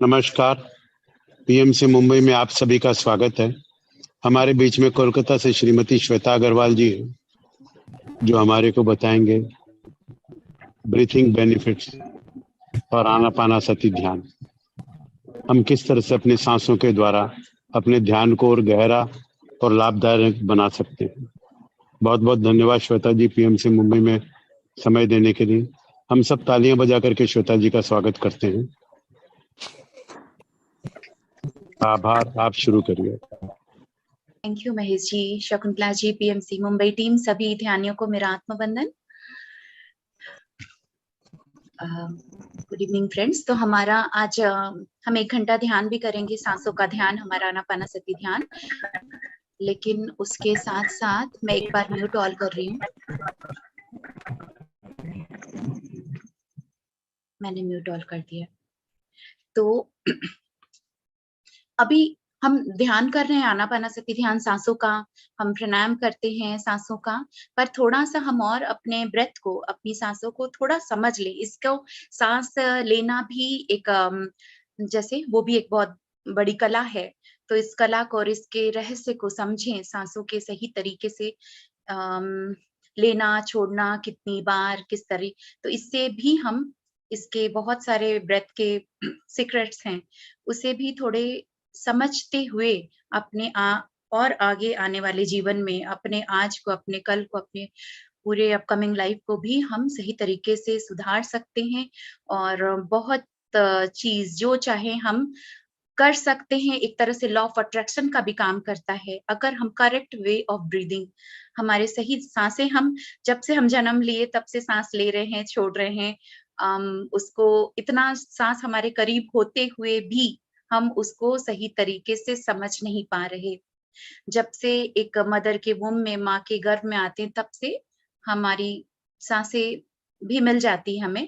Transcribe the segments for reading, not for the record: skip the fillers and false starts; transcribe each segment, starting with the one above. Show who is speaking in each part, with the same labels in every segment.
Speaker 1: नमस्कार। पीएमसी मुंबई में आप सभी का स्वागत है। हमारे बीच में कोलकाता से श्रीमती श्वेता अग्रवाल जी हैं, जो हमारे को बताएंगे ब्रीथिंग बेनिफिट्स और आनापानासती ध्यान। हम किस तरह से अपने सांसों के द्वारा अपने ध्यान को और गहरा और लाभदायक बना सकते हैं। बहुत बहुत धन्यवाद श्वेता जी, पीएमसी मुंबई में समय देने के लिए। हम सब तालियां बजा करके श्वेता जी का स्वागत करते हैं। आभार, आप शुरू करिए।
Speaker 2: Thank you Mahesh ji, Shakuntala ji, PMC Mumbai team, सभी ध्यानियों को मेरा आत्मवंदन। Good evening friends. तो हमारा आज हम 1 घंटा ध्यान भी करेंगे, सांसों का ध्यान, हमारा आनापानसती ध्यान। लेकिन उसके साथ साथ मैं एक बार म्यूट ऑल कर रही हूँ। मैंने म्यूट ऑल कर दिया। तो अभी हम ध्यान कर रहे हैं आनापानसती ध्यान, सांसों का। हम प्राणायाम करते हैं सांसों का, पर थोड़ा सा हम और अपने ब्रेथ को, अपनी सांसों को थोड़ा समझ ले। इसको सांस लेना भी एक जैसे वो भी एक बहुत बड़ी कला है। तो इस कला को और इसके रहस्य को समझें, सांसों के सही तरीके से लेना छोड़ना, कितनी बार, किस तरह। तो इससे भी हम, इसके बहुत सारे ब्रेथ के सीक्रेट्स हैं, उसे भी थोड़े समझते हुए अपने और आगे आने वाले जीवन में, अपने आज को, अपने कल को, अपने पूरे अपकमिंग लाइफ को भी हम सही तरीके से सुधार सकते हैं। और बहुत चीज जो चाहे हम कर सकते हैं। एक तरह से लॉ ऑफ अट्रैक्शन का भी काम करता है। अगर हम करेक्ट वे ऑफ ब्रीदिंग, हमारे सही सांसें, हम जब से हम जन्म लिए तब से सांस ले रहे हैं, छोड़ रहे हैं, उसको इतना सांस हमारे करीब होते हुए भी हम उसको सही तरीके से समझ नहीं पा रहे। जब से एक मदर के वुम में, माँ के गर्भ में आते हैं, तब से हमारी सांसें भी मिल जाती हमें।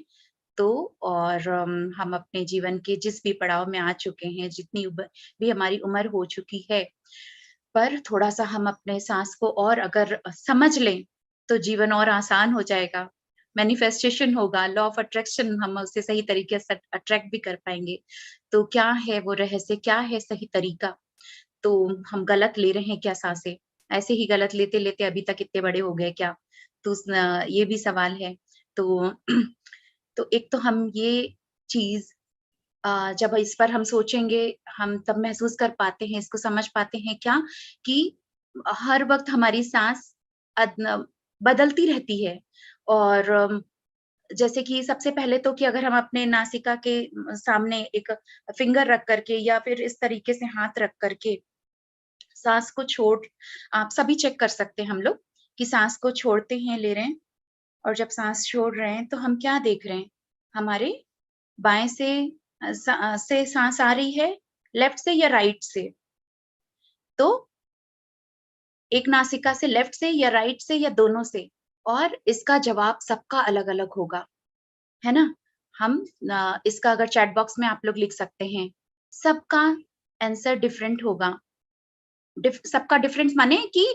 Speaker 2: तो और हम अपने जीवन के जिस भी पड़ाव में आ चुके हैं, जितनी भी हमारी उम्र हो चुकी है, पर थोड़ा सा हम अपने सांस को और अगर समझ लें तो जीवन और आसान हो जाएगा। मैनिफेस्टेशन होगा, लॉ ऑफ अट्रैक्शन, हम उसे सही तरीके से अट्रैक्ट भी कर पाएंगे। तो क्या है वो रहस्य, क्या है सही तरीका? तो हम गलत ले रहे हैं क्या सांसें? ऐसे ही गलत लेते लेते अभी तक इतने बड़े हो गए क्या? तो ये भी सवाल है। तो तो एक तो हम ये चीज जब इस पर हम सोचेंगे, हम तब महसूस कर पाते हैं, इसको समझ पाते हैं क्या, कि हर वक्त हमारी सांस बदलती रहती है। और जैसे कि सबसे पहले तो कि अगर हम अपने नासिका के सामने एक फिंगर रख करके या फिर इस तरीके से हाथ रख करके सांस को छोड़, आप सभी चेक कर सकते हैं हम लोग, कि सांस को छोड़ते हैं, ले रहे हैं, और जब सांस छोड़ रहे हैं तो हम क्या देख रहे हैं? हमारे बाएं से सांस आ रही है, लेफ्ट से या राइट से? तो एक नासिका से, लेफ्ट से या राइट से या दोनों से? और इसका जवाब सबका अलग-अलग होगा, है ना? हम इसका अगर चैट बॉक्स में आप लोग लिख सकते हैं, सबका आंसर डिफरेंट होगा। सबका डिफरेंस माने कि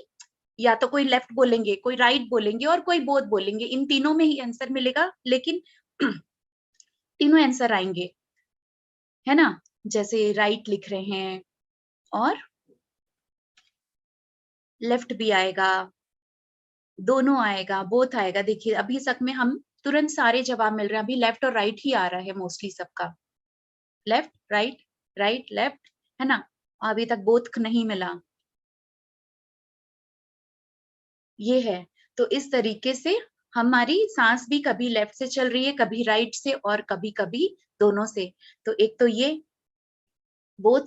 Speaker 2: या तो कोई लेफ्ट बोलेंगे, कोई राइट बोलेंगे और कोई बोथ बोलेंगे। इन तीनों में ही आंसर मिलेगा, लेकिन तीनों आंसर आएंगे, है ना? जैसे राइट लिख रहे हैं और लेफ्ट भी आएगा, दोनों आएगा, बोथ आएगा। देखिए अभी तक में हम तुरंत सारे जवाब मिल रहे हैं। अभी लेफ्ट और राइट ही आ रहा है मोस्टली सबका, लेफ्ट राइट, राइट लेफ्ट, है ना? अभी तक बोथ नहीं मिला। ये है। तो इस तरीके से हमारी सांस भी कभी लेफ्ट से चल रही है, कभी राइट से, और कभी-कभी दोनों से। तो एक तो ये बोथ,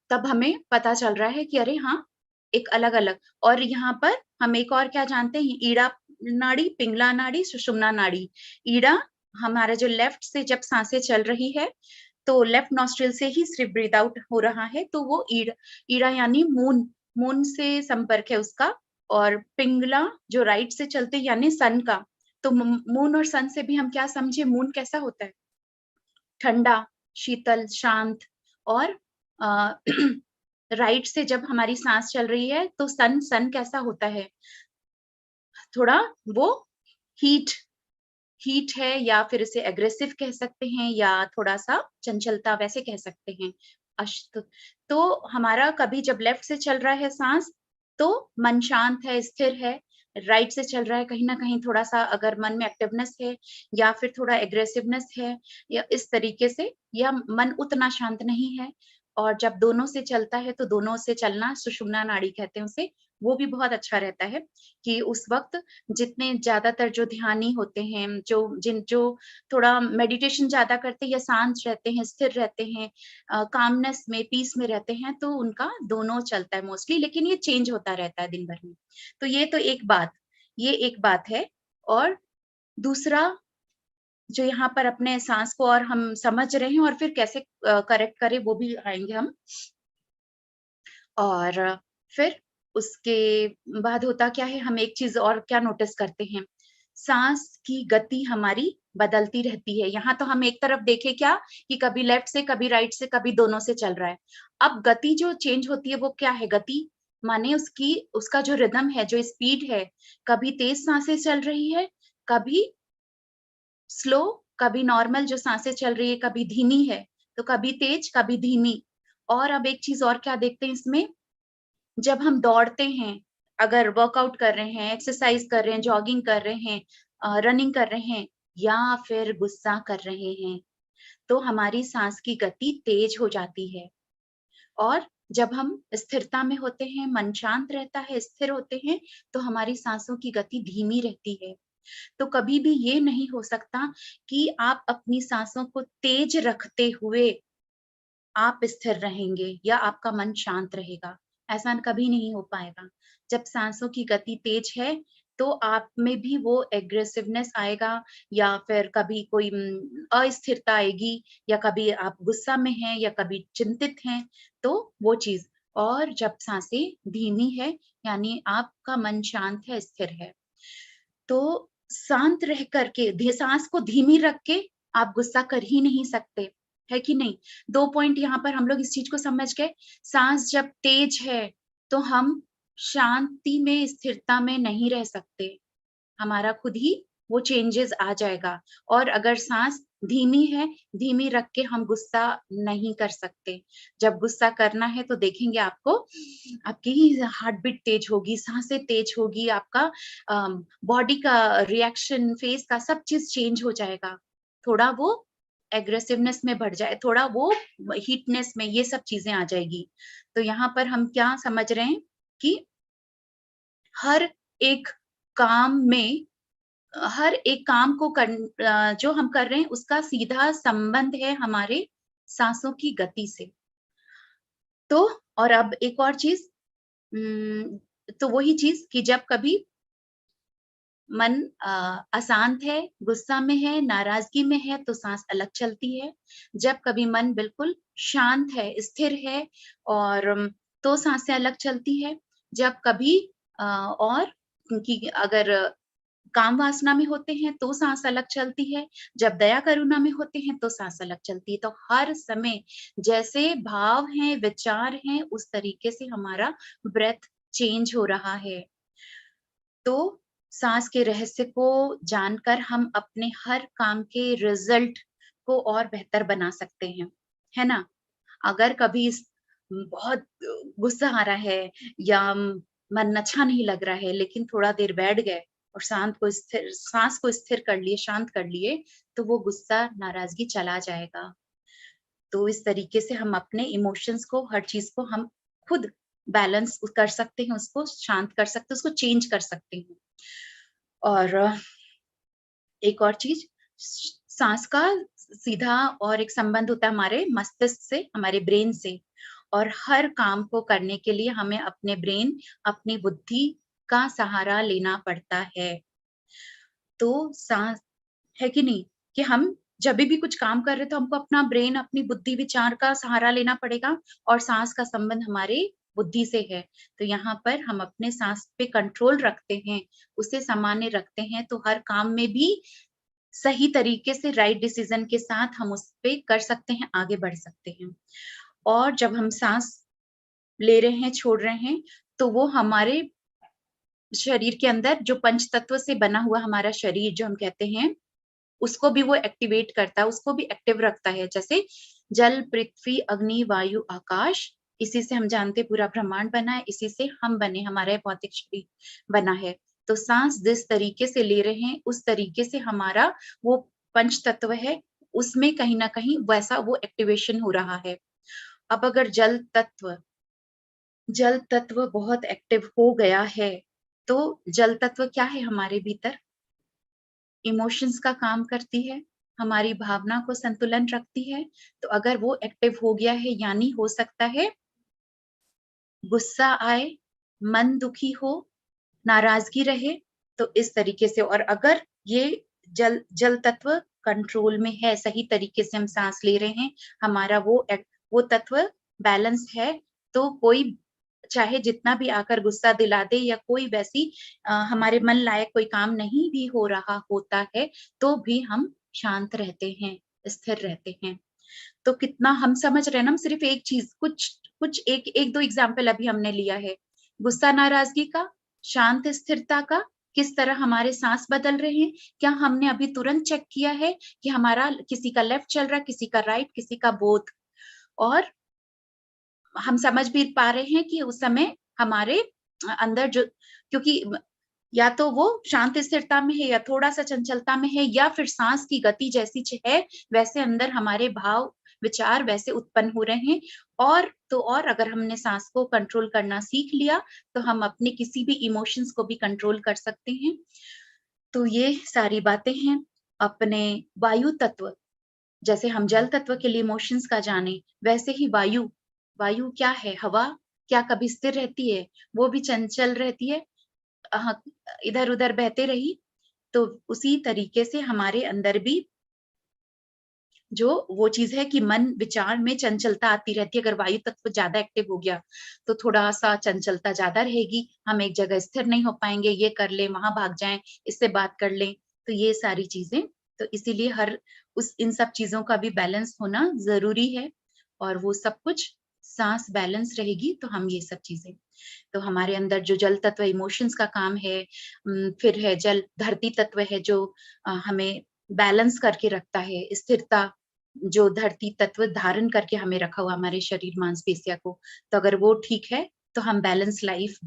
Speaker 2: तब हमें पता चल रहा है कि अरे हाँ, एक अलग-अलग। और यहाँ पर हम एक और क्या जानते हैं, ईड़ा नाड़ी, पिंगला नाड़ी, सुषुम्ना नाड़ी। ईड़ा हमारा जो लेफ्ट से जब सांसें चल रही है, तो लेफ्ट नॉस्ट्रिल से ही सिर्फ ब्रीथ आउट हो रहा है, तो वो ईड़ा यानी मून, मून से संपर्क है उसका। और पिंगला जो राइट से चलते यानी सन का। तो मून और सन से भी हम क्या समझे, मून कैसा होता है? ठंडा, शीतल, शांत। और राइट से जब हमारी सांस चल रही है तो सन कैसा होता है? थोड़ा वो हीट, हीट है, या फिर इसे एग्रेसिव कह सकते हैं, या थोड़ा सा चंचलता वैसे कह सकते हैं। अश्त तो हमारा कभी जब लेफ्ट से चल रहा है सांस, तो मन शांत है, स्थिर है। राइट से चल रहा है, कहीं ना कहीं थोड़ा सा अगर मन में एक्टिवनेस है या फिर थोड़ा एग्रेसिवनेस है, या इस तरीके से, या मन उतना शांत नहीं है। और जब दोनों से चलता है तो दोनों से चलना सुषुम्ना नाड़ी कहते हैं उसे, वो भी बहुत अच्छा रहता है कि उस वक्त जितने ज्यादातर जो ध्यानी होते हैं, जो थोड़ा मेडिटेशन ज्यादा करते हैं या शांत रहते हैं, स्थिर रहते हैं, कामनेस में, पीस में रहते हैं, तो उनका दोनों चलता है मोस्टली, लेकिन ये चेंज होता रहता है दिन भर में। तो ये तो ये एक बात है। और दूसरा, जो यहाँ पर अपने सांस को और हम समझ रहे हैं और फिर कैसे करेक्ट करें, वो भी आएंगे हम। और फिर उसके बाद होता क्या है, हम एक चीज और क्या नोटिस करते हैं, सांस की गति हमारी बदलती रहती है। यहाँ तो हम एक तरफ देखें क्या, कि कभी लेफ्ट से, कभी राइट से, कभी दोनों से चल रहा है। अब गति जो चेंज होती है वो क्या है, गति माने उसका जो रिदम है, जो स्पीड है, कभी तेज सांसें चल रही है, कभी स्लो, कभी नॉर्मल जो सांसें चल रही है, कभी धीमी है, तो कभी तेज, कभी धीमी। और अब एक चीज और क्या देखते हैं इसमें, जब हम दौड़ते हैं, अगर वर्कआउट कर रहे हैं, एक्सरसाइज कर रहे हैं, जॉगिंग कर रहे हैं, रनिंग कर रहे हैं, या फिर गुस्सा कर रहे हैं, तो हमारी सांस की गति तेज हो जाती है। और जब हम स्थिरता में होते हैं, मन शांत रहता है, स्थिर होते हैं, तो हमारी सांसों की गति धीमी रहती है। तो कभी भी ये नहीं हो सकता कि आप अपनी सांसों को तेज रखते हुए आप स्थिर रहेंगे या आपका मन शांत रहेगा, ऐसा कभी नहीं हो पाएगा। जब सांसों की गति तेज है, तो आप में भी वो एग्रेसिवनेस आएगा, या फिर कभी कोई अस्थिरता आएगी, या कभी आप गुस्सा में हैं या कभी चिंतित हैं, तो वो चीज। और जब सांसें धीमी है, यानी आपका मन शांत है, स्थिर है, तो शांत रह करके सांस को धीमी रख के आप गुस्सा कर ही नहीं सकते, है कि नहीं? 2 पॉइंट यहाँ पर हम लोग इस चीज को समझ गए। सांस जब तेज है, तो हम शांति में, स्थिरता में नहीं रह सकते। हमारा खुद ही वो चेंजेस आ जाएगा। और अगर सांस धीमी है, धीमी रख के हम गुस्सा नहीं कर सकते। जब गुस्सा करना है तो देखेंगे आपको, आपकी हार्ट बीट तेज होगी, सांसें तेज होगी, आपका बॉडी का रिएक्शन, फेस का सब चीज चेंज हो जाएगा। थोड़ा वो एग्रेसिवनेस में बढ़ जाए, थोड़ा वो हीटनेस में, ये सब चीजें आ जाएगी। तो यहाँ पर हम क्या समझ रहे हैं कि हर एक काम में, हर एक काम को जो हम कर रहे हैं उसका सीधा संबंध है हमारे सांसों की गति से। तो और अब एक और चीज, तो वही चीज कि जब कभी मन अशांत है, गुस्सा में है, नाराजगी में है, तो सांस अलग चलती है। जब कभी मन बिल्कुल शांत है, स्थिर है, और तो सांसें अलग चलती है। जब कभी और कि अगर काम वासना में होते हैं तो सांस अलग चलती है, जब दया करुणा में होते हैं तो सांस अलग चलती है। तो हर समय जैसे भाव हैं, विचार हैं, उस तरीके से हमारा ब्रेथ चेंज हो रहा है। तो सांस के रहस्य को जानकर हम अपने हर काम के रिजल्ट को और बेहतर बना सकते हैं, है ना? अगर कभी बहुत गुस्सा आ रहा है, या मन अच्छा नहीं लग रहा है, लेकिन थोड़ा देर बैठ गए और सांस को स्थिर कर लिए, शांत कर लिए, तो वो गुस्सा, नाराजगी चला जाएगा। तो इस तरीके से हम अपने इमोशंस को, हर चीज को हम खुद बैलेंस कर सकते हैं, उसको शांत कर सकते हैं, उसको चेंज कर सकते हैं। और एक और चीज, सांस का सीधा और एक संबंध होता है हमारे मस्तिष्क से, हमारे ब्रेन से। और हर काम को करने के लिए हमें अपने ब्रेन, अपनी बुद्धि का सहारा लेना पड़ता है। तो सांस, है कि नहीं, कि हम जब भी कुछ काम कर रहे हैं तो हमको अपना ब्रेन, अपनी बुद्धि, विचार का सहारा लेना पड़ेगा, और सांस का संबंध हमारे बुद्धि से है। तो यहाँ पर हम अपने सांस पे कंट्रोल रखते हैं, उसे सामान्य रखते हैं, तो हर काम में भी सही तरीके से, राइट डिसीजन के साथ हम उस पे कर सकते हैं, आगे बढ़ सकते हैं। और जब हम सांस ले रहे हैं, छोड़ रहे हैं, तो वो हमारे शरीर के अंदर, जो पंच तत्व से बना हुआ हमारा शरीर जो हम कहते हैं, उसको भी वो एक्टिवेट करता है, उसको भी एक्टिव रखता है। जैसे जल, पृथ्वी, अग्नि, वायु, आकाश, इसी से हम जानते पूरा ब्रह्मांड बना है, इसी से हम बने, हमारा भौतिक शरीर बना है। तो सांस जिस तरीके से ले रहे हैं उस तरीके से हमारा वो पंच तत्व है, उसमें कहीं ना कहीं वैसा वो एक्टिवेशन हो रहा है। अब अगर जल तत्व बहुत एक्टिव हो गया है, तो जल तत्व क्या है हमारे भीतर? इमोशंस का काम करती है, हमारी भावना को संतुलन रखती है। तो अगर वो एक्टिव हो गया है, यानी हो सकता है गुस्सा आए, मन दुखी हो, नाराजगी रहे, तो इस तरीके से। और अगर ये जल तत्व कंट्रोल में है, सही तरीके से हम सांस ले रहे हैं, हमारा वो तत्व बैलेंस है, तो कोई चाहे जितना भी आकर गुस्सा दिला दे या कोई वैसी हमारे मन लायक कोई काम नहीं भी हो रहा होता है, तो भी हम शांत रहते हैं, स्थिर रहते हैं। तो कितना हम समझ रहे हैं ना, हम सिर्फ एक चीज कुछ एक दो एग्जाम्पल अभी हमने लिया है, गुस्सा नाराजगी का, शांत स्थिरता का, किस तरह हमारे सांस बदल रहे हैं। क्या हमने अभी तुरंत चेक किया है कि हमारा किसी का लेफ्ट चल रहा है, किसी का राइट, किसी का बोथ? और हम समझ भी पा रहे हैं कि उस समय हमारे अंदर जो, क्योंकि या तो वो शांत स्थिरता में है या थोड़ा सा चंचलता में है, या फिर सांस की गति जैसी है वैसे अंदर हमारे भाव विचार वैसे उत्पन्न हो रहे हैं। और अगर हमने सांस को कंट्रोल करना सीख लिया, तो हम अपने किसी भी इमोशंस को भी कंट्रोल कर सकते हैं। तो ये सारी बातें हैं। अपने वायु तत्व, जैसे हम जल तत्व के लिए इमोशंस का जाने, वैसे ही वायु क्या है? हवा क्या कभी स्थिर रहती है? वो भी चंचल रहती है, इधर उधर बहते रही। तो उसी तरीके से हमारे अंदर भी जो वो चीज है कि मन विचार में चंचलता आती रहती है। अगर वायु तत्व ज्यादा एक्टिव हो गया, तो थोड़ा सा चंचलता ज्यादा रहेगी, हम एक जगह स्थिर नहीं हो पाएंगे, ये कर ले, वहां भाग जाएं, इससे बात कर लें। तो ये सारी चीजें, तो इसीलिए इन सब चीजों का भी बैलेंस होना जरूरी है। और वो सब कुछ सांस बैलेंस रहेगी तो हम ये सब चीजें, तो हमारे अंदर जो जल तत्व इमोशंस का काम है, फिर है जल धरती तत्व है जो हमें बैलेंस करके रखता है, स्थिरता जो धरती तत्व धारण करके हमें रखा हुआ हमारे शरीर मांसपेशियों को। तो अगर वो ठीक है, तो हम बैलेंस लाइफ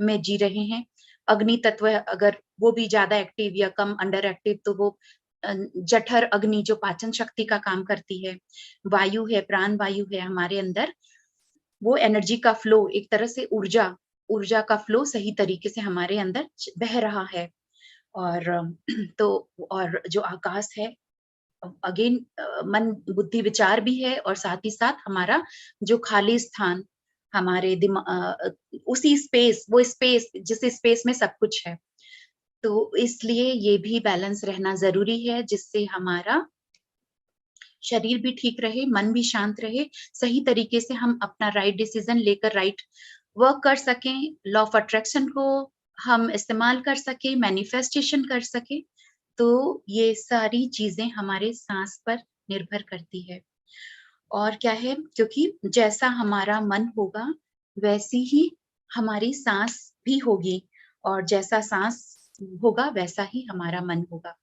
Speaker 2: में जी रहे हैं। अग्नि तत्व अगर वो भी ज्यादा एक्टिव या कम अंडर एक्टिव, तो वो जठर अग्नि जो पाचन शक्ति का काम करती है। वायु है, प्राण वायु है हमारे अंदर, वो एनर्जी का फ्लो, एक तरह से ऊर्जा का फ्लो सही तरीके से हमारे अंदर बह रहा है। और तो और जो आकाश है, अगेन मन बुद्धि विचार भी है, और साथ ही साथ हमारा जो खाली स्थान, हमारे उसी स्पेस, वो स्पेस जिस स्पेस में सब कुछ है। तो इसलिए ये भी बैलेंस रहना जरूरी है, जिससे हमारा शरीर भी ठीक रहे, मन भी शांत रहे, सही तरीके से हम अपना राइट डिसीजन लेकर राइट वर्क कर सकें, लॉ ऑफ अट्रैक्शन को हम इस्तेमाल कर सकें, मैनिफेस्टेशन कर सकें। तो ये सारी चीजें हमारे सांस पर निर्भर करती है। और क्या है, क्योंकि जैसा हमारा मन होगा वैसी ही हमारी सांस भी होगी, और जैसा सांस होगा वैसा ही हमारा मन होगा।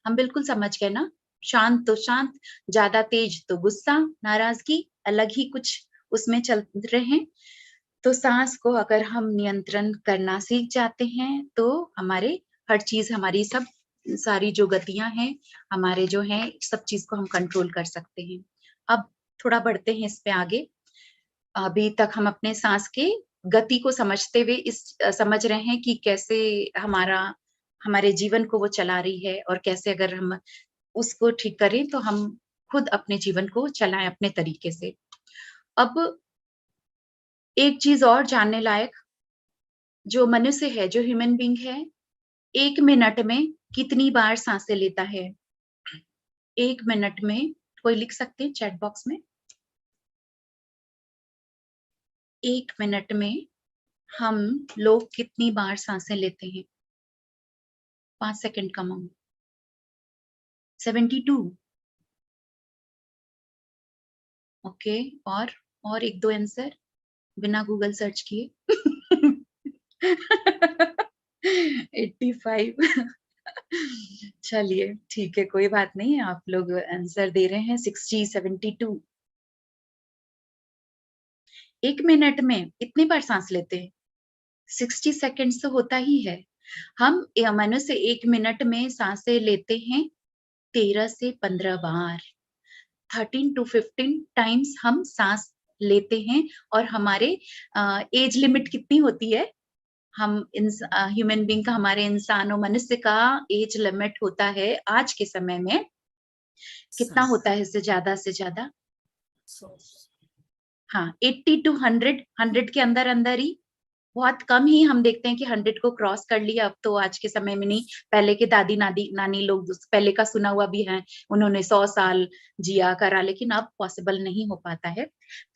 Speaker 2: हम बिल्कुल समझ गए ना? शांत तो शांत, ज्यादा तेज तो गुस्सा, नाराजगी, अलग ही कुछ उसमें चल रहे हैं। तो सांस को अगर हम नियंत्रण करना सीख जाते हैं, तो हमारे हर चीज, हमारी सब सारी जो गतियां हैं हमारे जो हैं, सब चीज को हम कंट्रोल कर सकते हैं। अब थोड़ा बढ़ते हैं इस पे आगे। अभी तक हम अपने सांस के गति को समझते हुए समझ रहे हैं कि कैसे हमारे जीवन को वो चला रही है, और कैसे अगर हम उसको ठीक करें तो हम खुद अपने जीवन को चलाएं अपने तरीके से। अब एक चीज और जानने लायक, जो मनुष्य है, जो ह्यूमन बीइंग है, 1 मिनट में कितनी बार सांसें लेता है? 1 मिनट में, कोई लिख सकते हैं चैट बॉक्स में? 1 मिनट में हम लोग कितनी बार सांसें लेते हैं? 5 सेकंड का मौन। 72। ओके। और एक दो आंसर बिना गूगल सर्च किए। 85। चलिए ठीक है, कोई बात नहीं, आप लोग आंसर दे रहे हैं 60, 72। 1 मिनट में इतनी बार सांस लेते हैं, 60 सेकंड्स तो होता ही है। हम मनुष्य 1 मिनट में सांसें लेते हैं 13 से 15 बार। 13 टू 15 टाइम्स हम सांस लेते हैं और हमारे एज लिमिट कितनी होती है? ह्यूमन बीइंग का, हमारे इंसानों मनुष्य का एज लिमिट होता है आज के समय में कितना होता है इससे ज्यादा से ज्यादा? हाँ, 80 टू 100, 100 के अंदर ही, बहुत कम ही हम देखते हैं कि 100 को क्रॉस कर लिया। अब तो आज के समय में नहीं, पहले के दादी नानी लोग पहले का सुना हुआ भी है, उन्होंने 100 साल जिया करा, लेकिन अब पॉसिबल नहीं हो पाता है।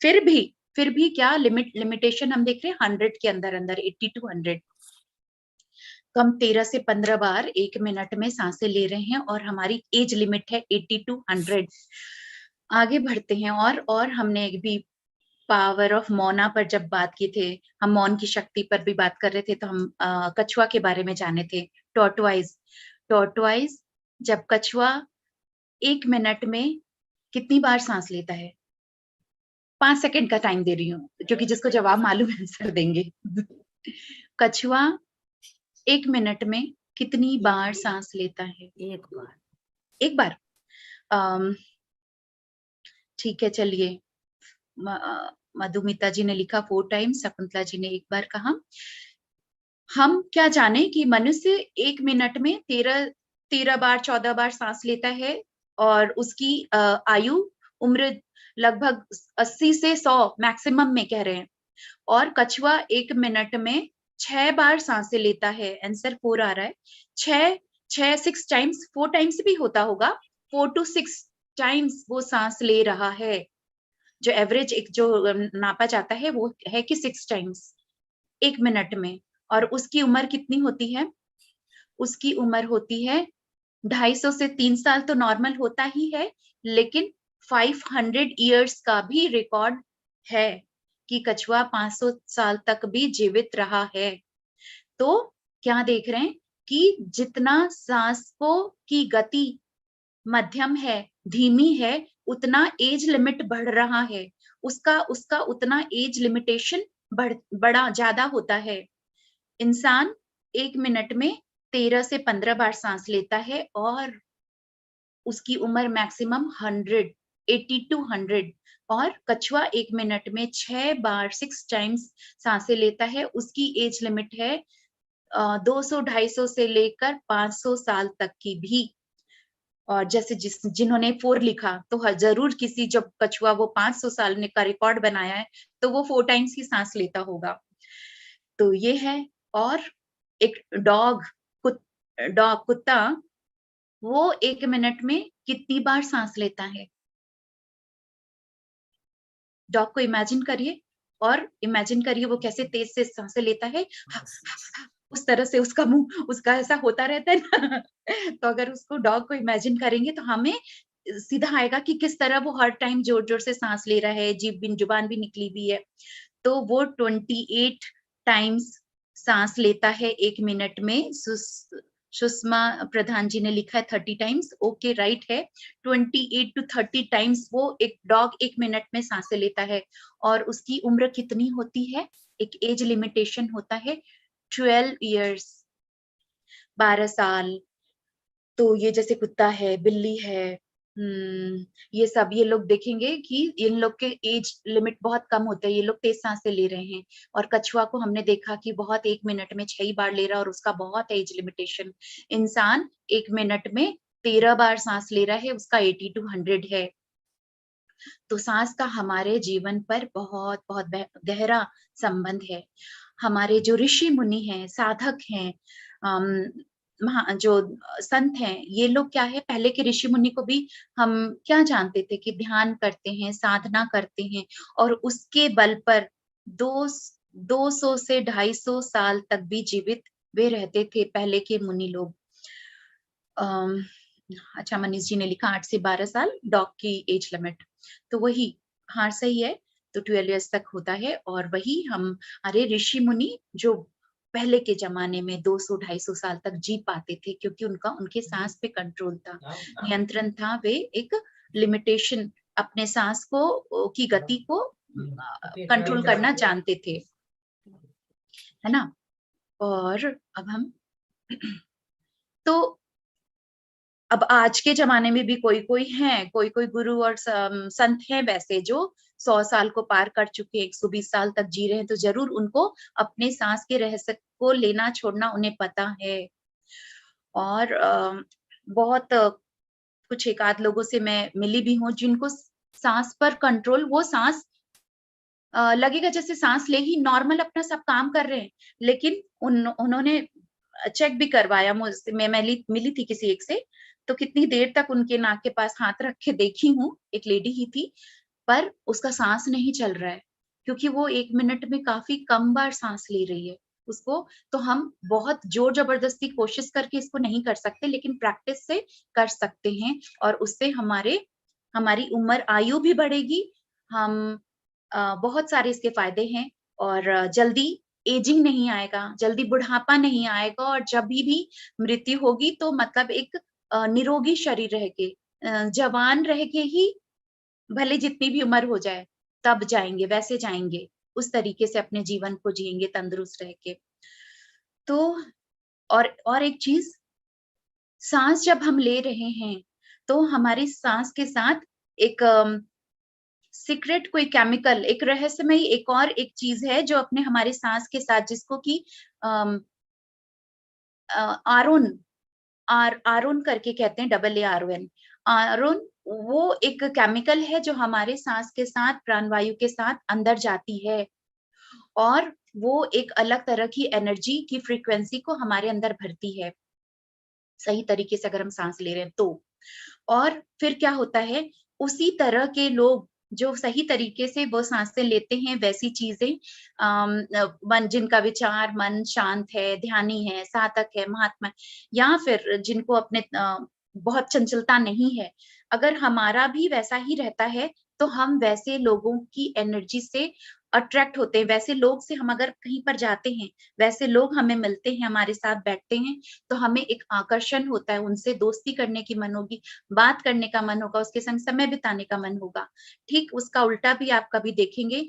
Speaker 2: फिर भी क्या लिमिटेशन हम देख रहे हैं 100 के अंदर 80 टू 100। तो हम 13 से 15 बार 1 मिनट में सांसें ले रहे हैं और हमारी एज लिमिट है 80 टू 100। आगे बढ़ते हैं और हमने एक भी पावर ऑफ मौना पर जब बात की थे, हम मौन की शक्ति पर भी बात कर रहे थे, तो हम कछुआ के बारे में जाने थे। टॉर्टोइज जब कछुआ 1 मिनट में कितनी बार सांस लेता है? 5 सेकंड का टाइम दे रही हूँ, क्योंकि जिसको जवाब मालूम है आंसर देंगे। कछुआ 1 मिनट में कितनी बार सांस लेता है?
Speaker 3: 1 बार।
Speaker 2: 1 बार। ठीक है, चलिए। मधुमिता जी ने लिखा 4 टाइम्स, शकुंतला जी ने 1 बार कहा। हम क्या जाने कि मनुष्य 1 मिनट में 13 बार 14 बार सांस लेता है और उसकी आयु उम्र लगभग 80 से 100 मैक्सिमम में कह रहे हैं, और कछुआ 1 मिनट में 6 बार सांसें लेता है। आंसर 4 आ रहा है। 6 टाइम्स, 4 टाइम्स भी होता होगा, 4 टू 6 टाइम्स वो सांस ले रहा है। जो एवरेज एक जो नापा जाता है वो है कि 6 टाइम्स 1 मिनट में। और उसकी उम्र कितनी होती है? उसकी उम्र होती है 250 से 3 साल तो नॉर्मल होता ही है, लेकिन 500 इयर्स का भी रिकॉर्ड है कि कछुआ 500 साल तक भी जीवित रहा है। तो क्या देख रहे हैं कि जितना सांस को की गति मध्यम है, धीमी है, उतना एज लिमिट बढ़ रहा है, उसका उतना एज लिमिटेशन बड़ा ज्यादा होता है। इंसान 1 मिनट में 13 से 15 बार सांस लेता है और उसकी उम्र मैक्सिमम 100, 80 टू 100, और कछुआ 1 मिनट में 6 बार 6 टाइम्स सांसें लेता है। उसकी एज लिमिट है 200, 250 से लेकर 500 साल तक की भी। और जैसे जिन्होंने 4 लिखा, तो जरूर किसी, जब कछुआ वो 500 साल ने का रिकॉर्ड बनाया है, तो वो 4 टाइम्स ही सांस लेता होगा। तो ये है। और एक कुत्ता वो 1 मिनट में कितनी बार सांस लेता है? डॉग को इमेजिन करिए, और इमेजिन करिए वो कैसे तेज से सांसें लेता है। उस तरह से उसका मुंह उसका ऐसा होता रहता है ना। तो अगर उसको डॉग को इमेजिन करेंगे तो हमें सीधा आएगा कि किस तरह वो हर टाइम जोर-जोर से सांस ले रहा है, जुबान भी निकली हुई है। तो वो 28 टाइम्स सांस लेता है 1 मिनट में। सुषमा प्रधान जी ने लिखा है 30 टाइम्स। ओके, राइट है। 28 टू 30 टाइम्स वो एक डॉग 1 मिनट में सांसें लेता है। और उसकी उम्र कितनी होती है? एक एज लिमिटेशन होता है 12 इयर्स, 12 साल। तो ये जैसे कुत्ता है, बिल्ली है, ये सब, ये लोग देखेंगे कि इन लोग के एज लिमिट बहुत कम होते हैं, ये लोग तेज सांसें ले रहे हैं। और कछुआ को हमने देखा कि बहुत 1 मिनट में 6 बार ले रहा है और उसका बहुत एज लिमिटेशन। इंसान 1 मिनट में 13 बार सांस ले रहा है, उसका 80 टू 100 है। तो सांस का हमारे जीवन पर बहुत बहुत गहरा संबंध है। हमारे जो ऋषि मुनि हैं, साधक हैं, जो संत हैं, ये लोग क्या है, पहले के ऋषि मुनि को भी हम क्या जानते थे कि ध्यान करते हैं, साधना करते हैं, और उसके बल पर 200 से 250 साल तक भी जीवित वे रहते थे, पहले के मुनि लोग। अच्छा, मनीष जी ने लिखा 8 से 12 साल डॉग की एज लिमिट। तो वही, हाँ सही है, तो 12 इयर्स तक होता है। और वही हमारे ऋषि मुनि जो पहले के जमाने में 200-250 साल तक जी पाते थे, क्योंकि उनके सांस पे कंट्रोल था, नियंत्रण था। वे एक लिमिटेशन अपने सांस को की गति को कंट्रोल करना जानते थे, है ना? और अब हम तो अब आज के ज़माने में भी कोई-कोई हैं, कोई-कोई गुरु और संत हैं वैसे जो 100 साल को पार कर चुके, 120 साल तक जी रहे हैं, तो ज़रूर उनको अपने साँस के रहस्य को लेना छोड़ना उन्हें पता है। और बहुत कुछ एक आध लोगों से मैं मिली भी हूँ जिनको साँस पर कंट्रोल, वो साँस लगेगा जैसे साँस ले ही नॉर्मल अपना सब काम कर रहे हैं, लेकिन उन्होंने चेक भी करवाया मुझसे, मैं मिली थी किसी एक से, तो कितनी देर तक उनके नाक के पास हाथ रख के देखी हूँ, एक लेडी ही थी, पर उसका साँस नहीं चल रहा है, क्योंकि वो 1 मिनट में काफ़ी कम बार साँस ले रही है। उसको तो हम बहुत ज़ोर-ज़बरदस्ती कोशिश करके इसको नहीं कर सकते, लेकिन प्रैक्टिस से कर सकते हैं और उससे हमारी उम्र आयु भी बढ़ेगी, हम बहुत सारे इसके फ़ायदे हैं और जल्दी एजिंग नहीं आएगा, जल्दी बुढ़ापा नहीं आएगा और जभी भी मृत्यु होगी तो मतलब एक निरोगी शरीर रह के जवान रह के ही भले जितनी भी उम्र हो जाए, तब जाएँगे, वैसे जाएँगे। उस तरीके से अपने जीवन को जिएँगे तंदुरुस्त रह के। तो और एक चीज़, साँस जब हम ले रहे हैं, तो हमारी साँस के साथ एक सीक्रेट कोई केमिकल, एक रहस्यमयी एक और एक चीज़ है जो अपने हमारे साँस के साथ जिसको कि अम, आरोन आरोन करके कहते हैं, double A R O N. Aaron वो एक केमिकल है जो हमारे साँस के साथ, प्राणवायु के साथ अंदर जाती है और वो एक अलग तरह की एनर्जी की फ्रीक्वेंसी को हमारे अंदर भरती है, सही तरीके से अगर हम साँस ले रहे हैं तो। और फिर क्या होता है, उसी तरह के लोग जो सही तरीके से वो साँसें लेते हैं, वैसी चीज़ें मन जिनका विचार मन शांत है, ध्यानी है, साधक है, महात्मा है, या फिर जिनको अपने बहुत चंचलता नहीं है, अगर हमारा भी वैसा ही रहता है, तो हम वैसे लोगों की एनर्जी से अट्रैक्ट होते हैं। वैसे लोग से हम अगर कहीं पर जाते हैं, वैसे लोग हमें मिलते हैं, हमारे साथ बैठते हैं, तो हमें एक आकर्षण होता है, उनसे दोस्ती करने की मन होगी, बात करने का मन होगा, उसके संग समय बिताने का मन होगा। ठीक उसका उल्टा भी आप कभी देखेंगे,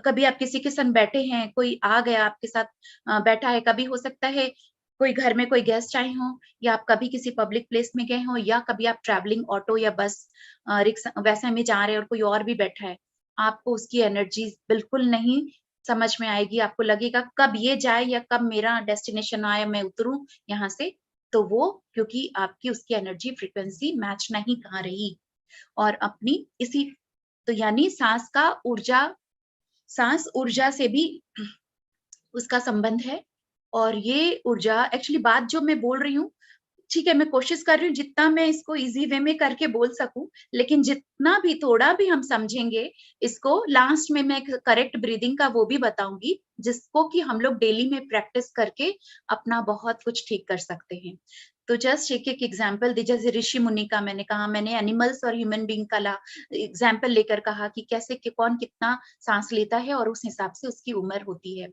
Speaker 2: कभी आप किसी के संग बैठे हैं, कोई आ गया आपके साथ बैठा है, कभी हो सकता है कोई घर में कोई गेस्ट आए हों या आप कभी किसी पब्लिक प्लेस में गए हों या कभी आप ट्रैवलिंग ऑटो या बस रिक्शा वैसे में जा रहे हैं और कोई और भी बैठा है। आपको उसकी एनर्जी बिल्कुल नहीं समझ में आएगी, आपको लगेगा कब ये जाए या कब मेरा डेस्टिनेशन आए, मैं उतरूँ यहाँ से, तो वो क्योंकि आपकी उसकी एनर्जी फ्रीक्वेंसी मैच नहीं खा रही और अपनी इसी तो यानी साँस ऊर्जा से भी उसका संबंध है और ये ऊर्जा एक्चुअली बात जो मैं बोल रही हूँ, ठीक है, मैं कोशिश कर रही हूँ जितना मैं इसको ईज़ी वे में करके बोल सकूँ, लेकिन जितना भी थोड़ा भी हम समझेंगे इसको लास्ट में मैं एक करेक्ट ब्रीथिंग का वो भी बताऊँगी, जिसको कि हम लोग डेली में प्रैक्टिस करके अपना बहुत कुछ ठीक कर सकते हैं। तो जस्ट एक-एक एग्ज़ाम्पल दी जैसे ऋषि मुनि का मैंने कहा, मैंने एनिमल्स और ह्यूमन बीइंग का एग्ज़ाम्पल लेकर कहा कि कैसे कि कौन कितना साँस लेता है और उस हिसाब से उसकी उम्र होती है।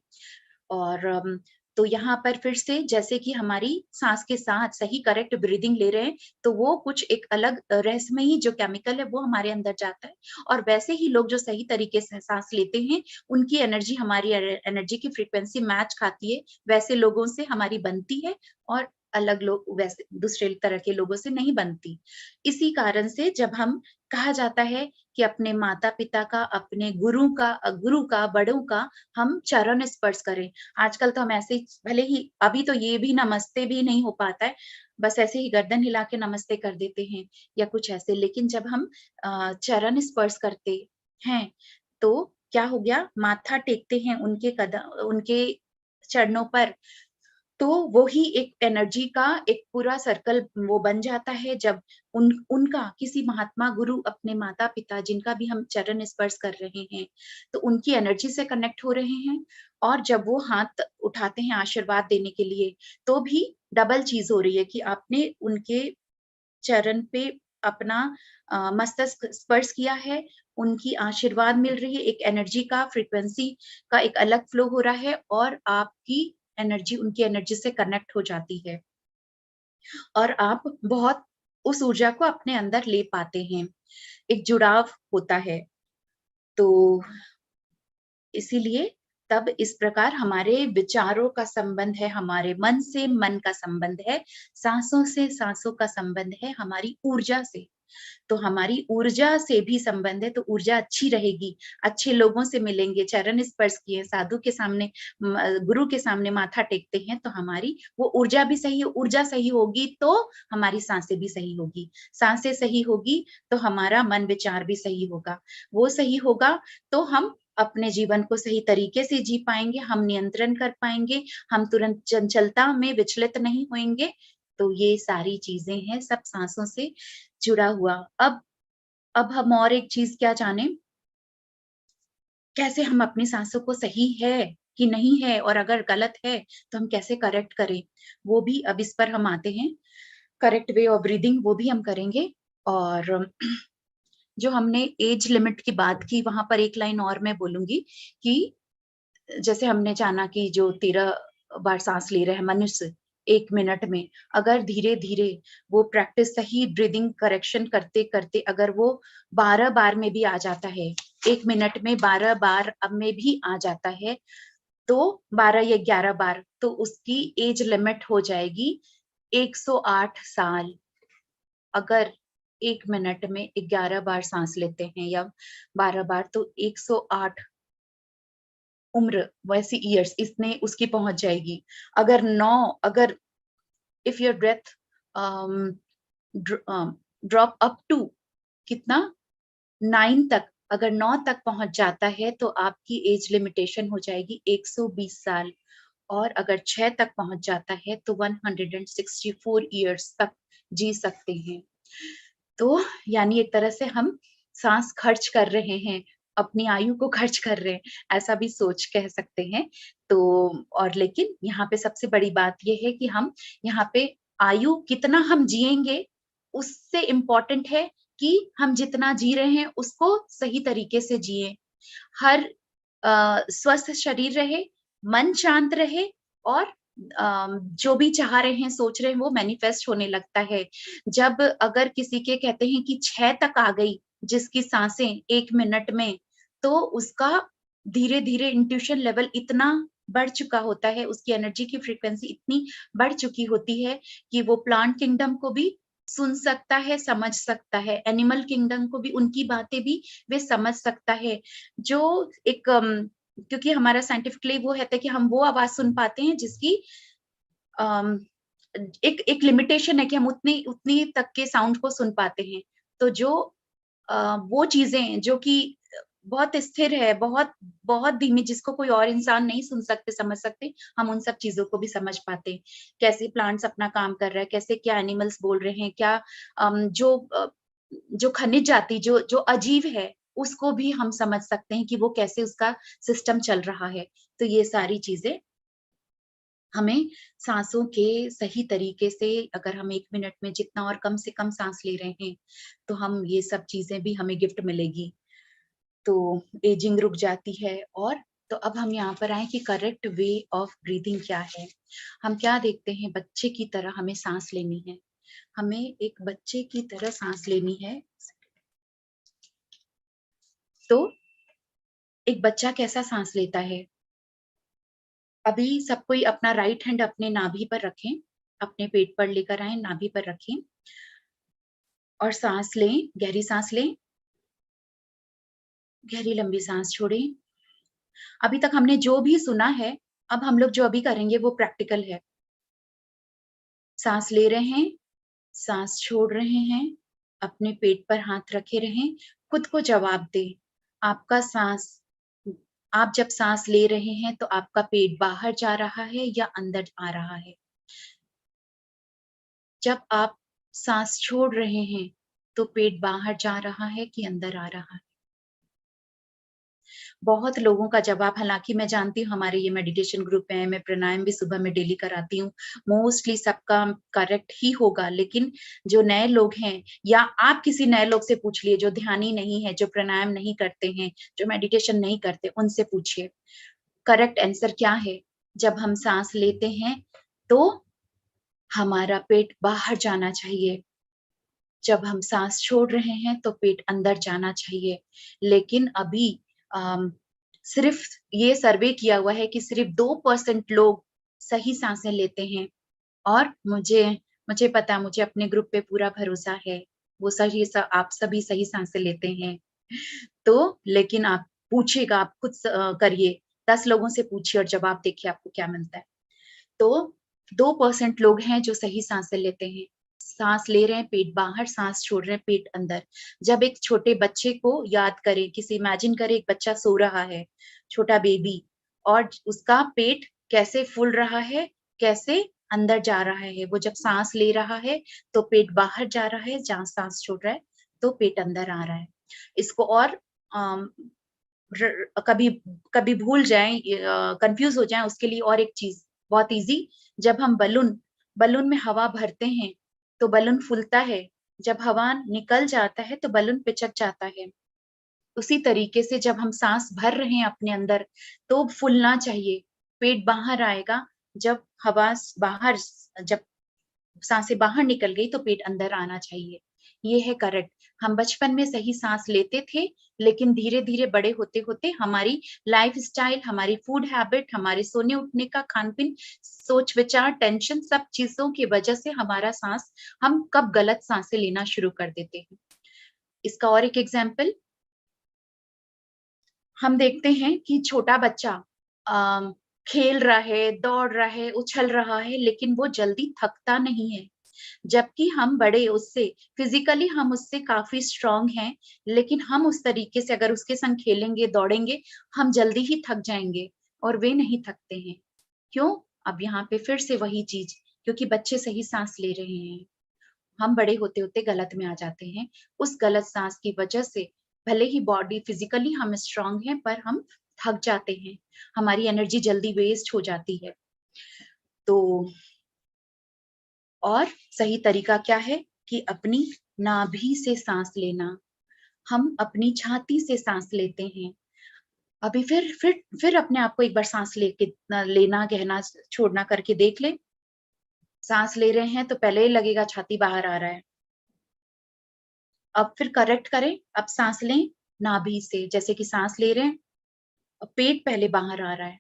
Speaker 2: और तो यहाँ पर फिर से जैसे कि हमारी साँस के साथ सही करेक्ट ब्रीथिंग ले रहे हैं, तो वो कुछ एक अलग रहस्यमयी जो केमिकल है वो हमारे अंदर जाता है और वैसे ही लोग जो सही तरीके से साँस लेते हैं, उनकी एनर्जी हमारी एनर्जी की फ्रीक्वेंसी मैच खाती है, वैसे लोगों से हमारी बनती है और अलग लोग वैसे दूसरे तरह के लोगों से नहीं बनती। इसी कारण से जब हम कहा जाता है कि अपने माता-पिता का, अपने गुरु का, बड़ों का हम चरण स्पर्श करें। आजकल तो हम ऐसे ही भले ही अभी तो ये भी नमस्ते भी नहीं हो पाता है, बस ऐसे ही गर्दन हिला के नमस्ते कर देते हैं या कुछ ऐसे। लेकिन जब हम चरण स्पर्श करते हैं, तो क्या हो गया माथा टेकते हैं उनके चरणों पर, तो वो ही एक एनर्जी का एक पूरा सर्कल वो बन जाता है जब उनका किसी महात्मा गुरु अपने माता-पिता जिनका भी हम चरण स्पर्श कर रहे हैं, तो उनकी एनर्जी से कनेक्ट हो रहे हैं और जब वो हाथ उठाते हैं आशीर्वाद देने के लिए, तो भी डबल चीज़ हो रही है कि आपने उनके चरण पे अपना मस्तक स्पर्श किया है, उनकी आशीर्वाद मिल रही है, एक एनर्जी का फ्रीक्वेंसी का एक अलग फ्लो हो रहा है और आपकी एनर्जी उनकी एनर्जी से कनेक्ट हो जाती है और आप बहुत उस ऊर्जा को अपने अंदर ले पाते हैं, एक जुड़ाव होता है। तो इसीलिए तब इस प्रकार हमारे विचारों का संबंध है, हमारे मन से मन का संबंध है, सांसों से सांसों का संबंध है, हमारी ऊर्जा से। तो हमारी ऊर्जा से भी संबंध है, तो ऊर्जा अच्छी रहेगी, अच्छे लोगों से मिलेंगे, चरण स्पर्श किए, साधु के सामने गुरु के सामने माथा टेकते हैं, तो हमारी वो ऊर्जा भी सही, ऊर्जा सही होगी तो हमारी सांसें भी सही होगी, सांसें सही होगी तो हमारा मन विचार भी सही होगा, वो सही होगा तो हम अपने जीवन को सही तरीके से जी पाएंगे, हम नियंत्रण कर पाएंगे, हम तुरंत चंचलता में विचलित नहीं होंगे। तो ये सारी चीजें हैं, सब सांसों से जुड़ा हुआ। अब हम और एक चीज क्या जाने, कैसे हम अपनी सांसों को सही है कि नहीं है और अगर गलत है तो हम कैसे करेक्ट करें, वो भी अब इस पर हम आते हैं। करेक्ट वे ऑफ ब्रीदिंग वो भी हम करेंगे। और जो हमने एज लिमिट की बात की, वहां पर एक लाइन और मैं बोलूंगी कि जैसे हमने जाना कि जो 13 बार सांस ले रहे हैं मनुष्य 1 मिनट में, अगर धीरे धीरे वो प्रैक्टिस सही ब्रीदिंग करेक्शन करते करते अगर वो 12 बार में भी आ जाता है, 1 मिनट में 12 बार अब में भी आ जाता है, तो 12 या 11 बार, तो उसकी एज लिमिट हो जाएगी 108 साल। अगर 1 मिनट में 11 बार सांस लेते हैं या 12 बार, तो 108 उम्र, वैसी ईयर्स इसने उसकी पहुंच जाएगी। अगर if your breath drop up to कितना 9 तक, अगर 9 तक पहुंच जाता है तो आपकी एज लिमिटेशन हो जाएगी 120 साल। और अगर 6 तक पहुंच जाता है तो 164 ईयर्स तक जी सकते हैं। तो यानी एक तरह से हम सांस खर्च कर रहे हैं, अपनी आयु को खर्च कर रहे हैं, ऐसा भी सोच कह सकते हैं। तो और लेकिन यहाँ पे सबसे बड़ी बात ये है कि हम यहाँ पे आयु कितना हम जिएंगे, उससे इम्पोर्टेंट है कि हम जितना जी रहे हैं उसको सही तरीके से जिए। हर स्वस्थ शरीर रहे, मन शांत रहे और जो भी चाह रहे हैं, सोच रहे हैं वो मैनिफेस्ट होने लगता है। जब अगर किसी के कहते हैं कि 6 तक आ गई जिसकी सांसें 1 मिनट में, तो उसका धीरे-धीरे इंट्यूशन लेवल इतना बढ़ चुका होता है, उसकी एनर्जी की फ्रीक्वेंसी इतनी बढ़ चुकी होती है कि वो प्लांट किंगडम को भी सुन सकता है, समझ सकता है, एनिमल किंगडम को भी, उनकी बातें भी वे समझ सकता है। जो एक क्योंकि हमारा साइंटिफिकली वो है कि हम वो आवाज सुन पाते हैं जिसकी अम, एक लिमिटेशन है कि हम उतनी तक के साउंड को सुन पाते हैं। तो जो वो चीजें जो कि बहुत स्थिर है, बहुत बहुत धीमी, जिसको कोई और इंसान नहीं सुन सकते, समझ सकते, हम उन सब चीजों को भी समझ पाते हैं। कैसे प्लांट्स अपना काम कर रहा है, कैसे क्या एनिमल्स बोल रहे हैं, क्या जो खनिज जाति जो जो अजीब है, उसको भी हम समझ सकते हैं कि वो कैसे उसका सिस्टम चल रहा है। तो ये सारी चीजें हमें सांसों के सही तरीके से, अगर हम 1 मिनट में जितना और कम से कम सांस ले रहे हैं, तो हम ये सब चीजें भी हमें गिफ्ट मिलेगी। तो एजिंग रुक जाती है। और तो अब हम यहाँ पर आए कि करेक्ट वे ऑफ ब्रीदिंग क्या है। हम क्या देखते हैं, बच्चे की तरह हमें सांस लेनी है, हमें एक बच्चे की तरह सांस लेनी है। तो एक बच्चा कैसा सांस लेता है, अभी सब कोई अपना राइट हैंड अपने नाभि पर रखें, अपने पेट पर लेकर आए, नाभि पर रखें और सांस लें, गहरी सांस लें, गहरी लंबी सांस छोड़ें। अभी तक हमने जो भी सुना है, अब हम लोग जो अभी करेंगे वो प्रैक्टिकल है। सांस ले रहे हैं, सांस छोड़ रहे हैं, अपने पेट पर हाथ रखे रहें, खुद को जवाब दें। आपका सांस, आप जब सांस ले रहे हैं तो आपका पेट बाहर जा रहा है या अंदर आ रहा है। जब आप सांस छोड़ रहे हैं तो पेट बाहर जा रहा है कि अंदर आ रहा है। बहुत लोगों का जवाब, हालांकि मैं जानती हूँ हमारे ये मेडिटेशन ग्रुप है, मैं प्राणायाम भी सुबह में डेली कराती हूँ, मोस्टली सबका करेक्ट ही होगा। लेकिन जो नए लोग हैं, या आप किसी नए लोग से पूछ लिए जो ध्यानी नहीं है, जो प्राणायाम नहीं करते हैं, जो मेडिटेशन नहीं करते, उनसे पूछिए करेक्ट आंसर क्या है। जब हम सांस लेते हैं तो हमारा पेट बाहर जाना चाहिए, जब हम सांस छोड़ रहे हैं तो पेट अंदर जाना चाहिए। लेकिन अभी सिर्फ ये सर्वे किया हुआ है कि सिर्फ 2% लोग सही सांसें लेते हैं, और मुझे पता, मुझे अपने ग्रुप पे पूरा भरोसा है, वो सही आप सभी सही सांसें लेते हैं। तो लेकिन आप पूछिएगा, आप खुद करिए, 10 लोगों से पूछिए और जवाब देखिए आपको क्या मिलता है। तो 2% लोग हैं जो सही सांसें लेते हैं। सांस ले रहे हैं पेट बाहर, सांस छोड़ रहे हैं पेट अंदर। जब एक छोटे बच्चे को याद करें, किसी इमेजिन करें एक बच्चा सो रहा है, छोटा बेबी, और उसका पेट कैसे फूल रहा है, कैसे अंदर जा रहा है। वो जब सांस ले रहा है तो पेट बाहर जा रहा है, जहाँ सांस छोड़ रहा है तो पेट अंदर आ रहा है। इसको और कभी कभी भूल जाएं, कंफ्यूज हो जाएं, उसके लिए और एक चीज बहुत इजी। जब हम बलून में हवा भरते हैं तो बलून फूलता है, जब हवा निकल जाता है तो बलून पिचक जाता है। उसी तरीके से जब हम सांस भर रहे हैं अपने अंदर तो फूलना चाहिए, पेट बाहर आएगा। जब हवा बाहर जब सांसें बाहर निकल गई तो पेट अंदर आना चाहिए। ये है करेक्ट। हम बचपन में सही सांस लेते थे, लेकिन धीरे धीरे बड़े होते होते हमारी लाइफ स्टाइल, हमारी फूड हैबिट, हमारे सोने उठने का खान पीन, सोच विचार, टेंशन, सब चीजों की वजह से हमारा सांस, हम कब गलत सांसें लेना शुरू कर देते हैं। इसका और एक एग्जाम्पल हम देखते हैं कि छोटा बच्चा खेल रहा है, दौड़ रहा है, उछल रहा है, लेकिन वो जल्दी थकता नहीं है। जबकि हम बड़े उससे फिजिकली हम उससे काफी स्ट्रांग हैं, लेकिन हम उस तरीके से अगर उसके संग खेलेंगे, दौड़ेंगे, हम जल्दी ही थक जाएंगे, और वे नहीं थकते हैं। क्यों? अब यहाँ पे फिर से वही चीज, क्योंकि बच्चे सही सांस ले रहे हैं। हम बड़े होते होते गलत में आ जाते हैं। उस गलत सांस की वजह से भले ही बॉडी फिजिकली हम स्ट्रांग हैं, पर हम थक जाते हैं, हमारी एनर्जी जल्दी वेस्ट हो जाती है। तो और सही तरीका क्या है कि अपनी नाभि से सांस लेना। हम अपनी छाती से सांस लेते हैं। अभी फिर अपने आप को एक बार सांस लेके लेना, कहना, छोड़ना करके देख ले। सांस ले रहे हैं तो पहले ही लगेगा छाती बाहर आ रहा है। अब फिर करेक्ट करें, अब सांस लें नाभि से, जैसे कि सांस ले रहे हैं, पेट पहले बाहर आ रहा है,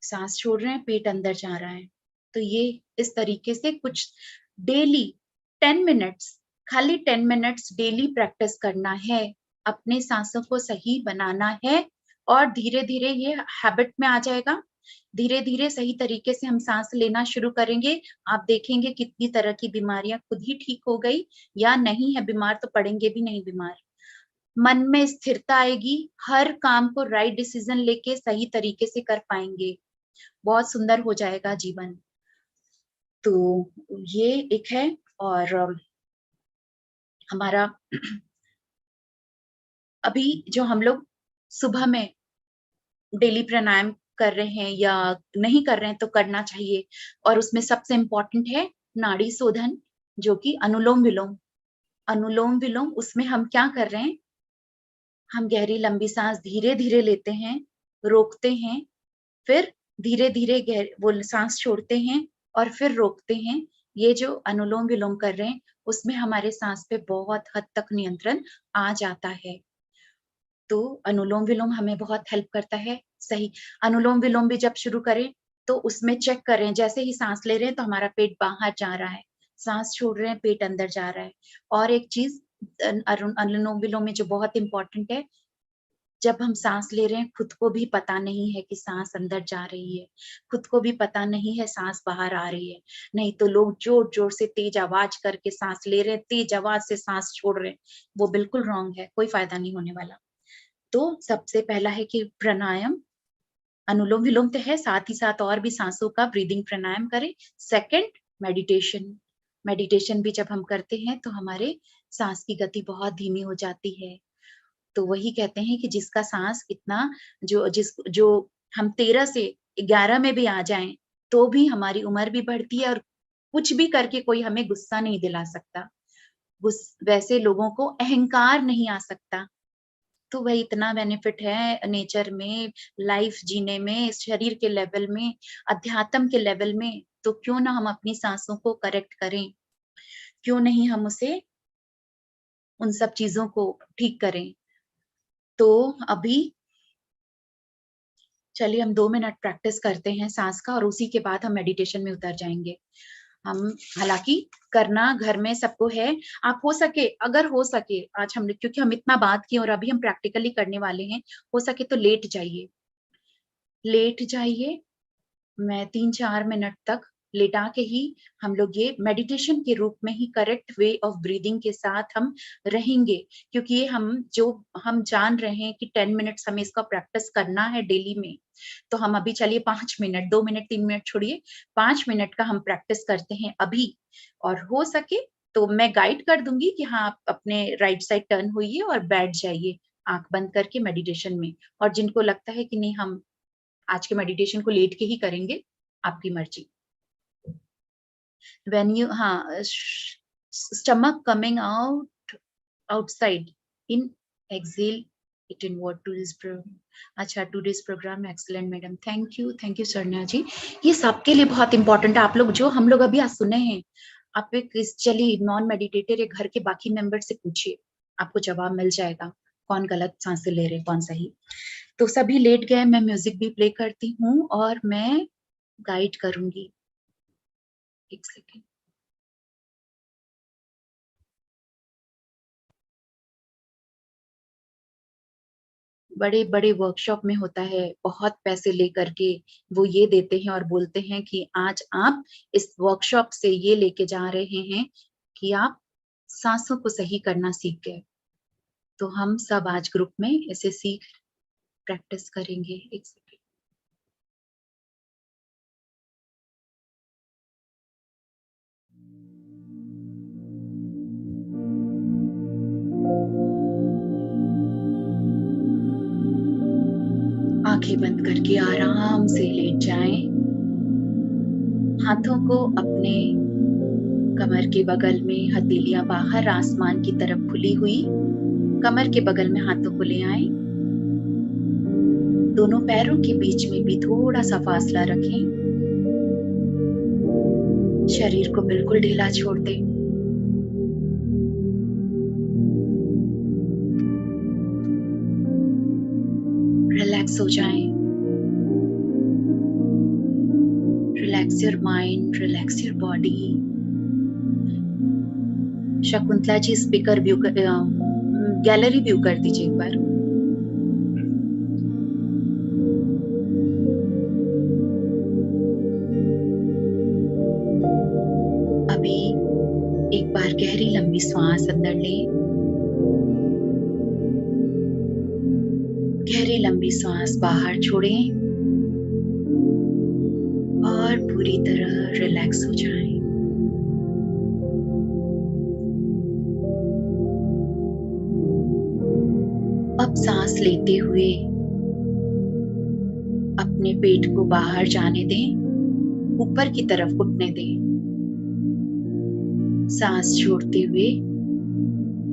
Speaker 2: सांस छोड़ रहे हैं, पेट अंदर जा रहा है। तो ये इस तरीके से कुछ डेली 10 मिनट्स, खाली 10 मिनट्स डेली प्रैक्टिस करना है, अपने सांसों को सही बनाना है, और धीरे धीरे ये हैबिट में आ जाएगा। धीरे धीरे सही तरीके से हम सांस लेना शुरू करेंगे, आप देखेंगे कितनी तरह की बीमारियां खुद ही ठीक हो गई, या नहीं है बीमार तो पड़ेंगे भी नहीं बीमार। मन में स्थिरता आएगी, हर काम को राइट डिसीजन लेके सही तरीके से कर पाएंगे, बहुत सुंदर हो जाएगा जीवन। तो ये एक है। और हमारा अभी जो हम लोग सुबह में डेली प्राणायाम कर रहे हैं या नहीं कर रहे हैं तो करना चाहिए, और उसमें सबसे इम्पोर्टेंट है नाड़ी शोधन, जो कि अनुलोम विलोम। अनुलोम विलोम, उसमें हम क्या कर रहे हैं, हम गहरी लंबी सांस धीरे धीरे लेते हैं, रोकते हैं, फिर धीरे धीरे वो सांस छोड़ते हैं, और फिर रोकते हैं। ये जो अनुलोम विलोम कर रहे हैं, उसमें हमारे सांस पे बहुत हद तक नियंत्रण आ जाता है। तो अनुलोम विलोम हमें बहुत हेल्प करता है। सही अनुलोम विलोम भी जब शुरू करें तो उसमें चेक करें, जैसे ही सांस ले रहे हैं तो हमारा पेट बाहर जा रहा है, सांस छोड़ रहे हैं पेट अंदर जा रहा है। और एक चीज अनुलोम विलोम में जो बहुत इंपॉर्टेंट है, जब हम सांस ले रहे हैं खुद को भी पता नहीं है कि सांस अंदर जा रही है, खुद को भी पता नहीं है सांस बाहर आ रही है। नहीं तो लोग जोर जोर से तेज आवाज करके सांस ले रहे हैं, तेज आवाज से सांस छोड़ रहे हैं, वो बिल्कुल रॉन्ग है, कोई फायदा नहीं होने वाला। तो सबसे पहला है कि प्राणायाम, अनुलोम विलोम तो है, साथ ही साथ और भी सांसों का ब्रीदिंग प्राणायाम करें। Second, meditation. मेडिटेशन भी जब हम करते हैं तो हमारे सांस की गति बहुत धीमी हो जाती है। तो वही कहते हैं कि जिसका सांस इतना, जो हम 13 से 11 में भी आ जाएं तो भी हमारी उम्र भी बढ़ती है, और कुछ भी करके कोई हमें गुस्सा नहीं दिला सकता। वैसे लोगों को अहंकार नहीं आ सकता। तो वही इतना बेनिफिट है नेचर में, लाइफ जीने में, शरीर के लेवल में, अध्यात्म के लेवल में, तो क्यों ना हम अपनी सांसों को करेक्ट करें, क्यों नहीं हम उसे उन सब चीजों को ठीक करें। तो अभी चलिए हम 2 मिनट प्रैक्टिस करते हैं सांस का, और उसी के बाद हम मेडिटेशन में उतर जाएंगे। हम हालांकि करना घर में सबको है, आप हो सके, अगर हो सके आज हम, क्योंकि हम इतना बात किए और अभी हम प्रैक्टिकली करने वाले हैं, हो सके तो लेट जाइए, लेट जाइए। मैं 3-4 मिनट तक लेटा के ही हम लोग ये मेडिटेशन के रूप में ही करेक्ट वे ऑफ ब्रीदिंग के साथ हम रहेंगे, क्योंकि ये हम जान रहे हैं कि 10 मिनट्स हमें इसका प्रैक्टिस करना है डेली में। तो हम अभी चलिए 5 मिनट, 2 मिनट 3 मिनट छोड़िए, 5 मिनट का हम प्रैक्टिस करते हैं अभी। और हो सके तो मैं गाइड कर दूंगी कि हाँ आप अपने राइट साइड टर्न होइए और बैठ जाइए आंख बंद करके मेडिटेशन में। और जिनको लगता है कि नहीं हम आज के मेडिटेशन को लेट के ही करेंगे, आपकी मर्जी। When you stomach coming outside in exhale it inward to this program। अच्छा, today's program excellent madam, thank you Sarna ji. ये सबके लिए बहुत इंपॉर्टेंट है। आप लोग जो हम लोग अभी आज सुने हैं, आप एक चलिए नॉन मेडिटेटर या घर के बाकी मेंबर से पूछिए, आपको जवाब मिल जाएगा कौन गलत सांसें ले रहे कौन सही। तो सभी लेट गए, मैं म्यूजिक भी प्ले करती हूँ और मैं गाइड करूंगी। एक सेकेंड। बड़े बड़े वर्कशॉप में होता है, बहुत पैसे लेकर के वो ये देते हैं और बोलते हैं कि आज आप इस वर्कशॉप से ये लेके जा रहे हैं कि आप सांसों को सही करना सीख गए। तो हम सब आज ग्रुप में ऐसे सीख प्रैक्टिस करेंगे। एक सेकेंड। आंखें बंद करके आराम से लेट जाएं। हाथों को अपने कमर के बगल में, हथेलियां बाहर आसमान की तरफ खुली हुई, कमर के बगल में हाथों को ले आएं। दोनों पैरों के बीच में भी थोड़ा सा फासला रखें। शरीर को बिल्कुल ढीला छोड़ दें। रिलैक्स हो जाएं। Relax your mind, relax your body. Shakuntala ji speaker view gallery view कर दीजिए एक बार। अभी एक बार गहरी लंबी सांस अंदर लें, गहरी लंबी सांस बाहर छोड़ें और पूरी तरह रिलैक्स हो जाएं। अब सांस लेते हुए अपने पेट को बाहर जाने दें, ऊपर की तरफ उठने दें। सांस छोड़ते हुए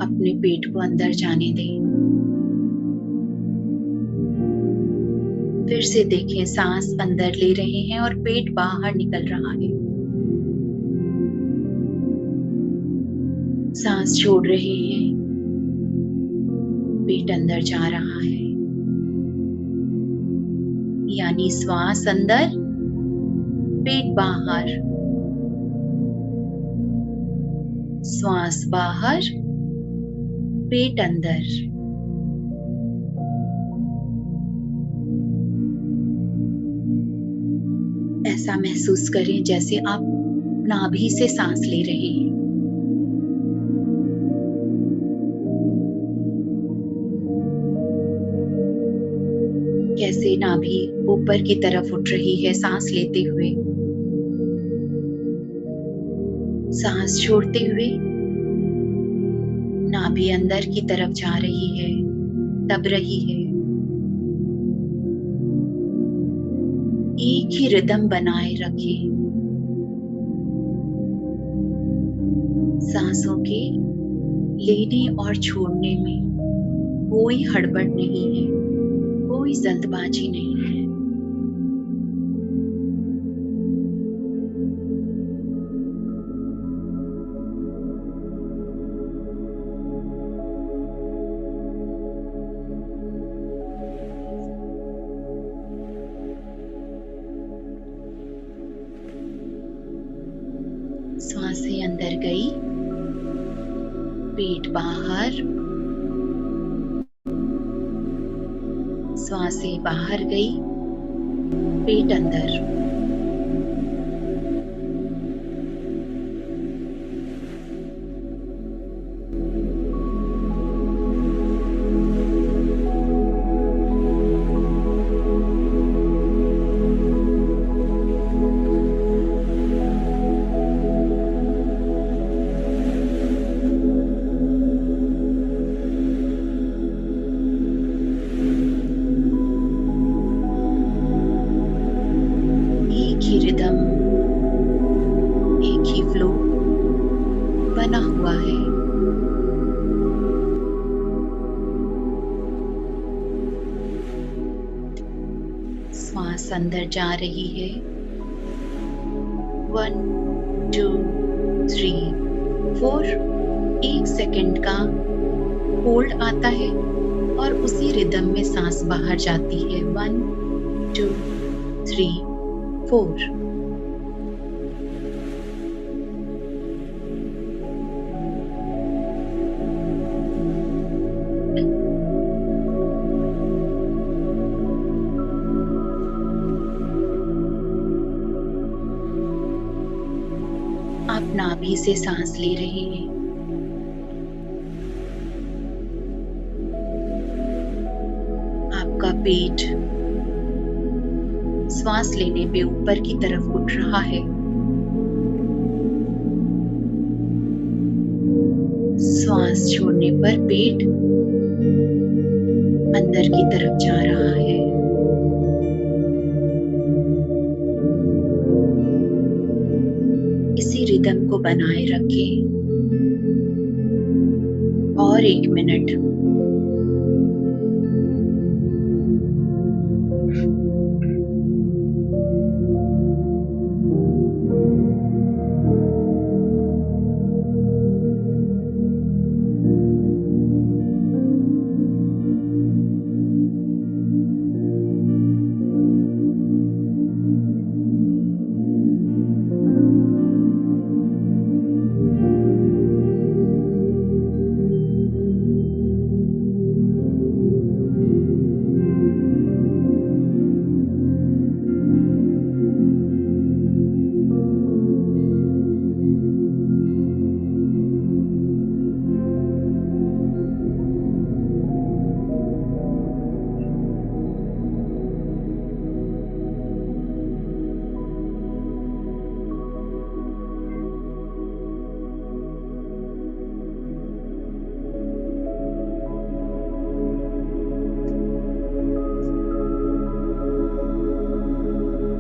Speaker 2: अपने पेट को अंदर जाने दें। फिर से देखें, सांस अंदर ले रहे हैं और पेट बाहर निकल रहा है। सांस छोड़ रहे हैं, पेट अंदर जा रहा है। यानी श्वास अंदर, पेट बाहर, श्वास बाहर, पेट अंदर। ऐसा महसूस करें जैसे आप नाभि से सांस ले रहे हैं। कैसे नाभि ऊपर की तरफ उठ रही है सांस लेते हुए, सांस छोड़ते हुए नाभि अंदर की तरफ जा रही है, दब रही है। एक ही रिदम बनाए रखें सांसों के लेने और छोड़ने में। कोई हड़बड़ नहीं है, कोई जल्दबाजी नहीं है। सांसें अंदर गई, पेट बाहर, सांसें बाहर गई, पेट अंदर। एक ही रिदम, एक ही फ्लो बना हुआ है। सांस अंदर जा रही है। 1 2 3 4। 1 सेकंड का होल्ड आता है और उसी रिदम में सांस बाहर जाती है। 1 2 3 4। आप नाभि से सांस ले रहे हैं। आपका पेट श्वास लेने पे ऊपर की तरफ उठ रहा है। श्वास छोड़ने पर पेट अंदर की तरफ जा रहा है। इसी रिदम को बनाए रखें और 1 मिनट।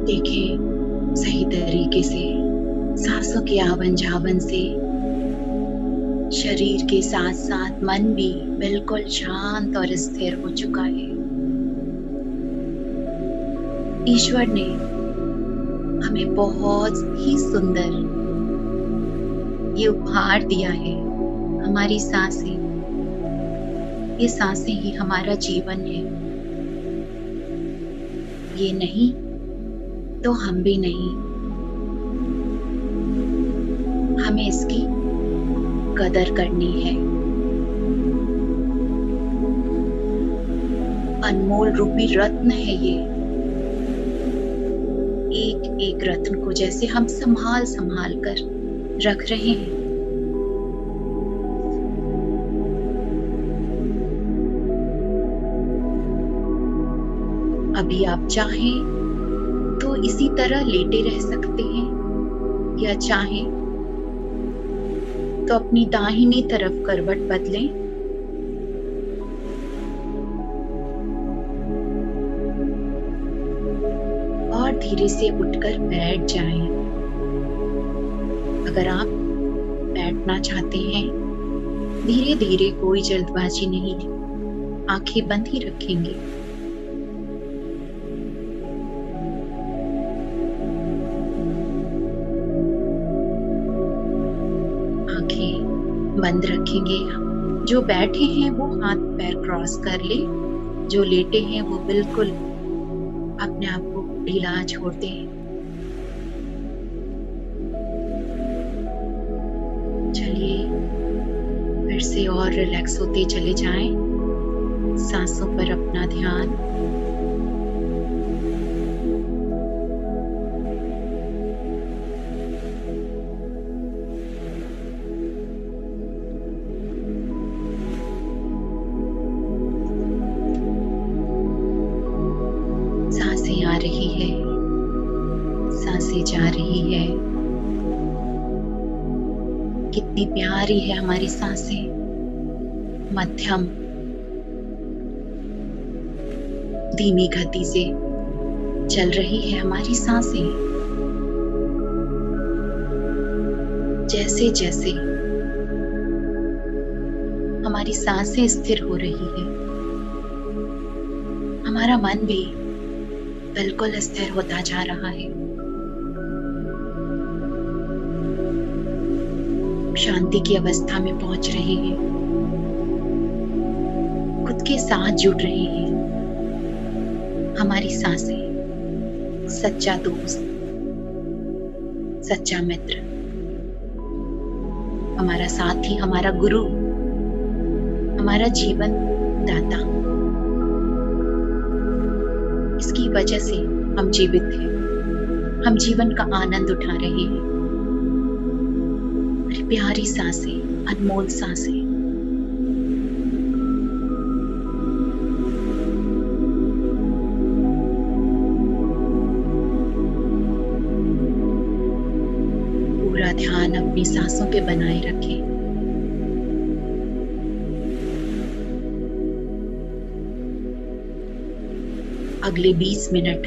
Speaker 2: देखें सही तरीके से सांसों के आवन जावन से शरीर के साथ साथ मन भी बिल्कुल शांत और स्थिर हो चुका है। ईश्वर ने हमें बहुत ही सुंदर ये उपहार दिया है, हमारी सांसें। ये सांसें ही हमारा जीवन है। ये नहीं तो हम भी नहीं। हमें इसकी कदर करनी है। अनमोल रूपी रत्न है ये। एक एक रत्न को जैसे हम संभाल संभाल कर रख रहे हैं। अभी आप चाहें तो इसी तरह लेटे रह सकते हैं, या चाहें तो अपनी दाहिनी तरफ करवट बदलें और धीरे से उठकर बैठ जाएं। अगर आप बैठना चाहते हैं, धीरे धीरे, कोई जल्दबाजी नहीं है। आंखें बंद ही रखेंगे। आंखें बंद रखेंगे। जो बैठे हैं वो हाथ पैर क्रॉस कर ले, जो लेटे हैं वो बिल्कुल अपने आप को ढीला छोड़ दें। चलिए फिर से और रिलैक्स होते चले जाएं। सांसों पर अपना ध्यान। सांसें आ रही है, सांसें जा रही है। कितनी प्यारी है हमारी सांसें। मध्यम धीमी गति से चल रही है हमारी सांसें। जैसे जैसे हमारी सांसें स्थिर हो रही है, हमारा मन भी बिल्कुल स्थिर होता जा रहा है। शांति की अवस्था में पहुंच रहे हैं, खुद के साथ जुड़ रहे हैं। हमारी सांसें सच्चा दोस्त, सच्चा मित्र, हमारा साथी, हमारा गुरु, हमारा जीवन दाता। इसकी वजह से हम जीवित हैं, हम जीवन का आनंद उठा रहे हैं। प्यारी सांसें, अनमोल सांसें। पूरा ध्यान अपनी सांसों पे बनाए रखें। अगले 20 मिनट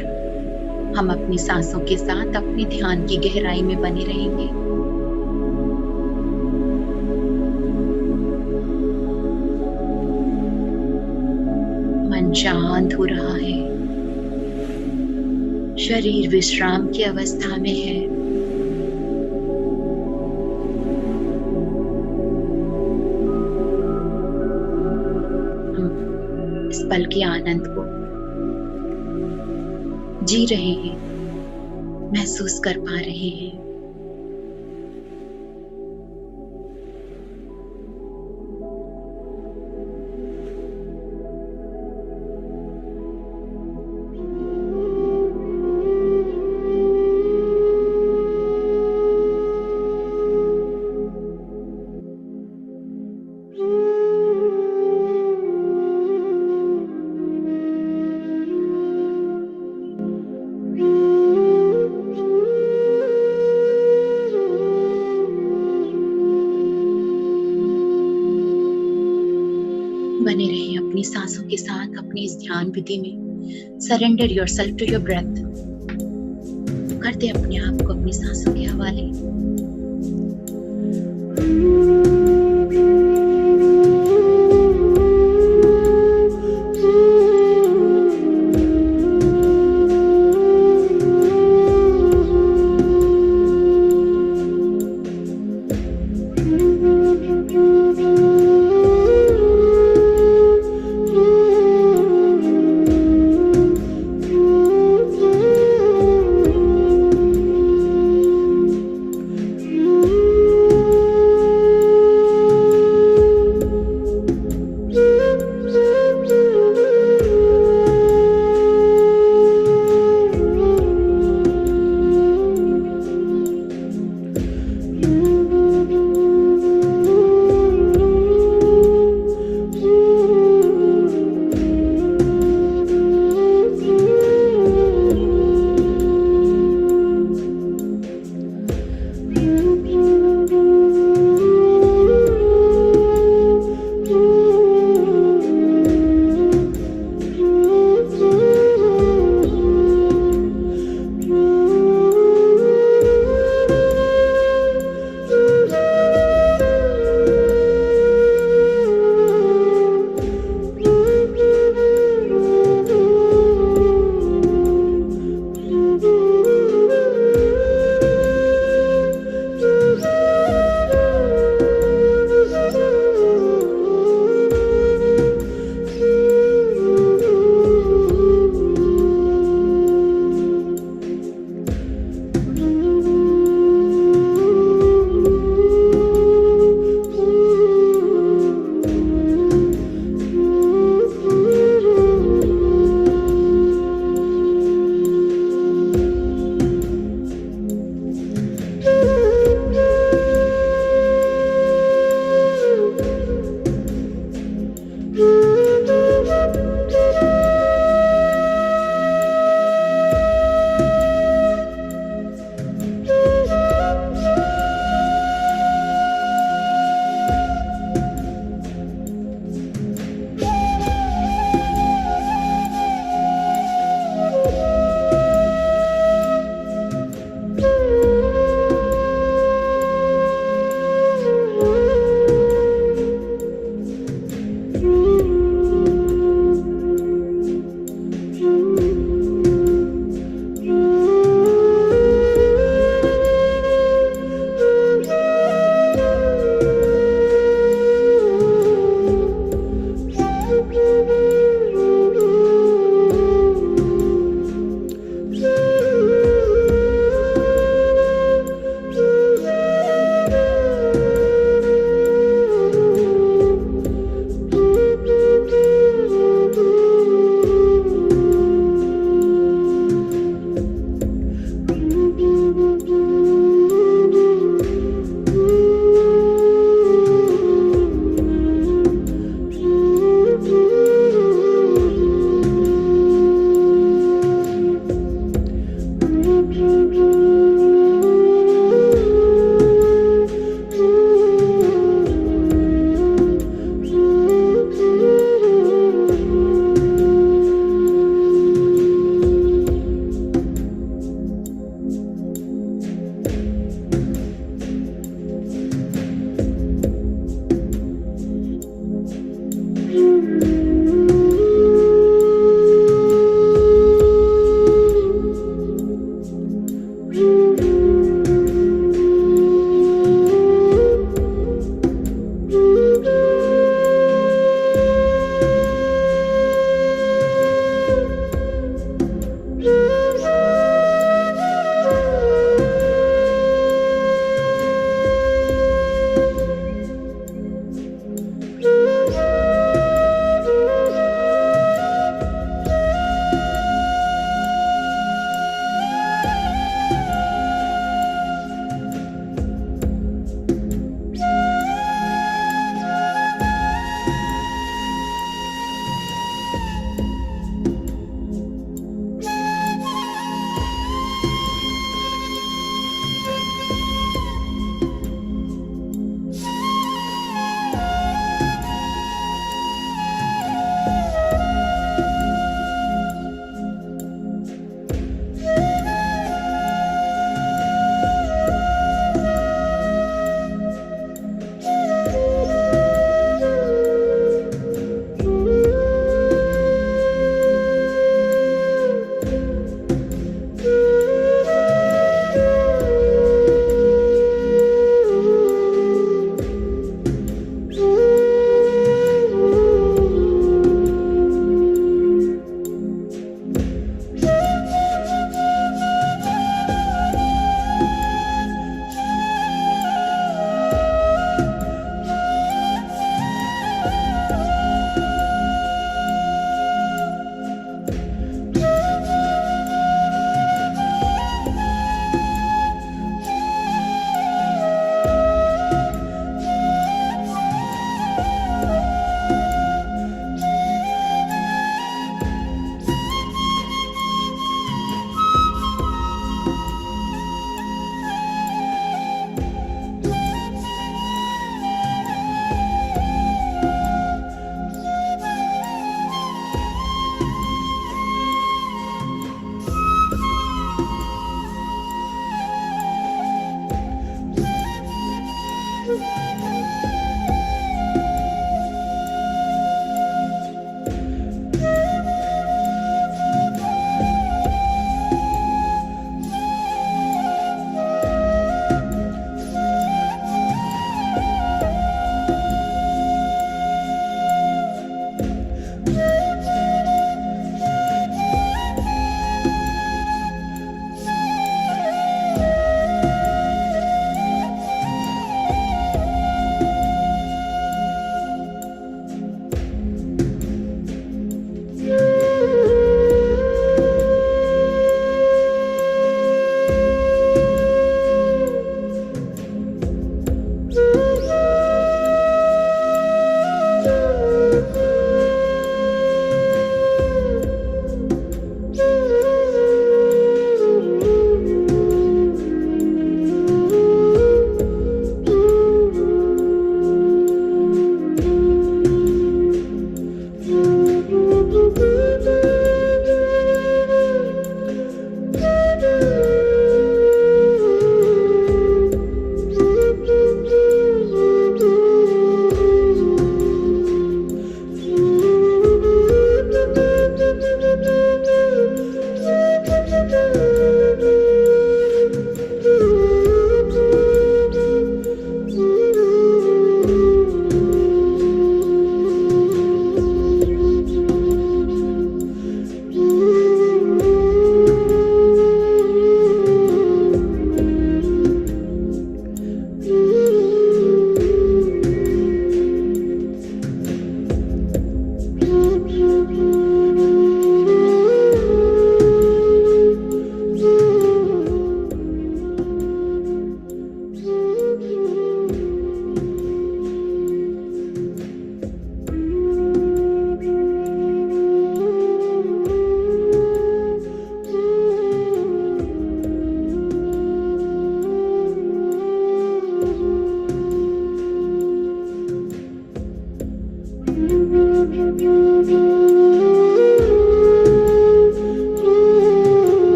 Speaker 2: हम अपनी सांसों के साथ अपने ध्यान की गहराई में बने रहेंगे। मन शांत हो रहा है, शरीर विश्राम की अवस्था में है। हम इस पल के आनंद को जी रहे हैं, महसूस कर पा रहे हैं। बने रहिए अपनी सांसों के साथ अपनी इस ध्यान विधि में। Surrender yourself to your breath. कर दे अपने आप को अपनी सांसों के हवाले।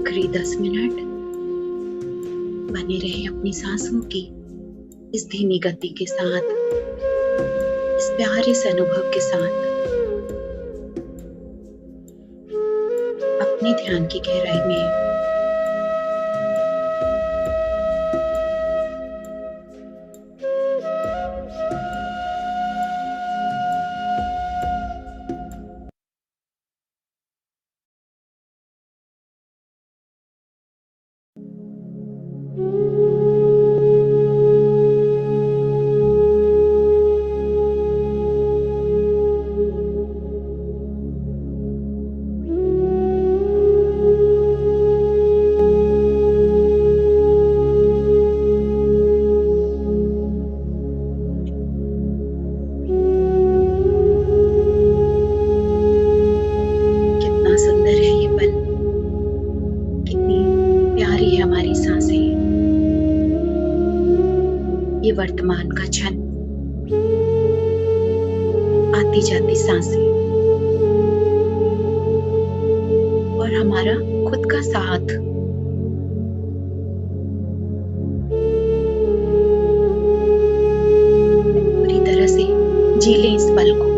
Speaker 2: आखिरी 10 मिनट बने रहे अपनी सांसों की इस धीमी गति के साथ, इस प्यारे से अनुभव के साथ। अपने ध्यान की गहराई में कितना सुंदर है ये पल, कितनी प्यारी है हमारी सांसें, ये वर्तमान का क्षण, आती जाती सांसें और हमारा खुद का साथ। पूरी तरह से जी लें इस पल को।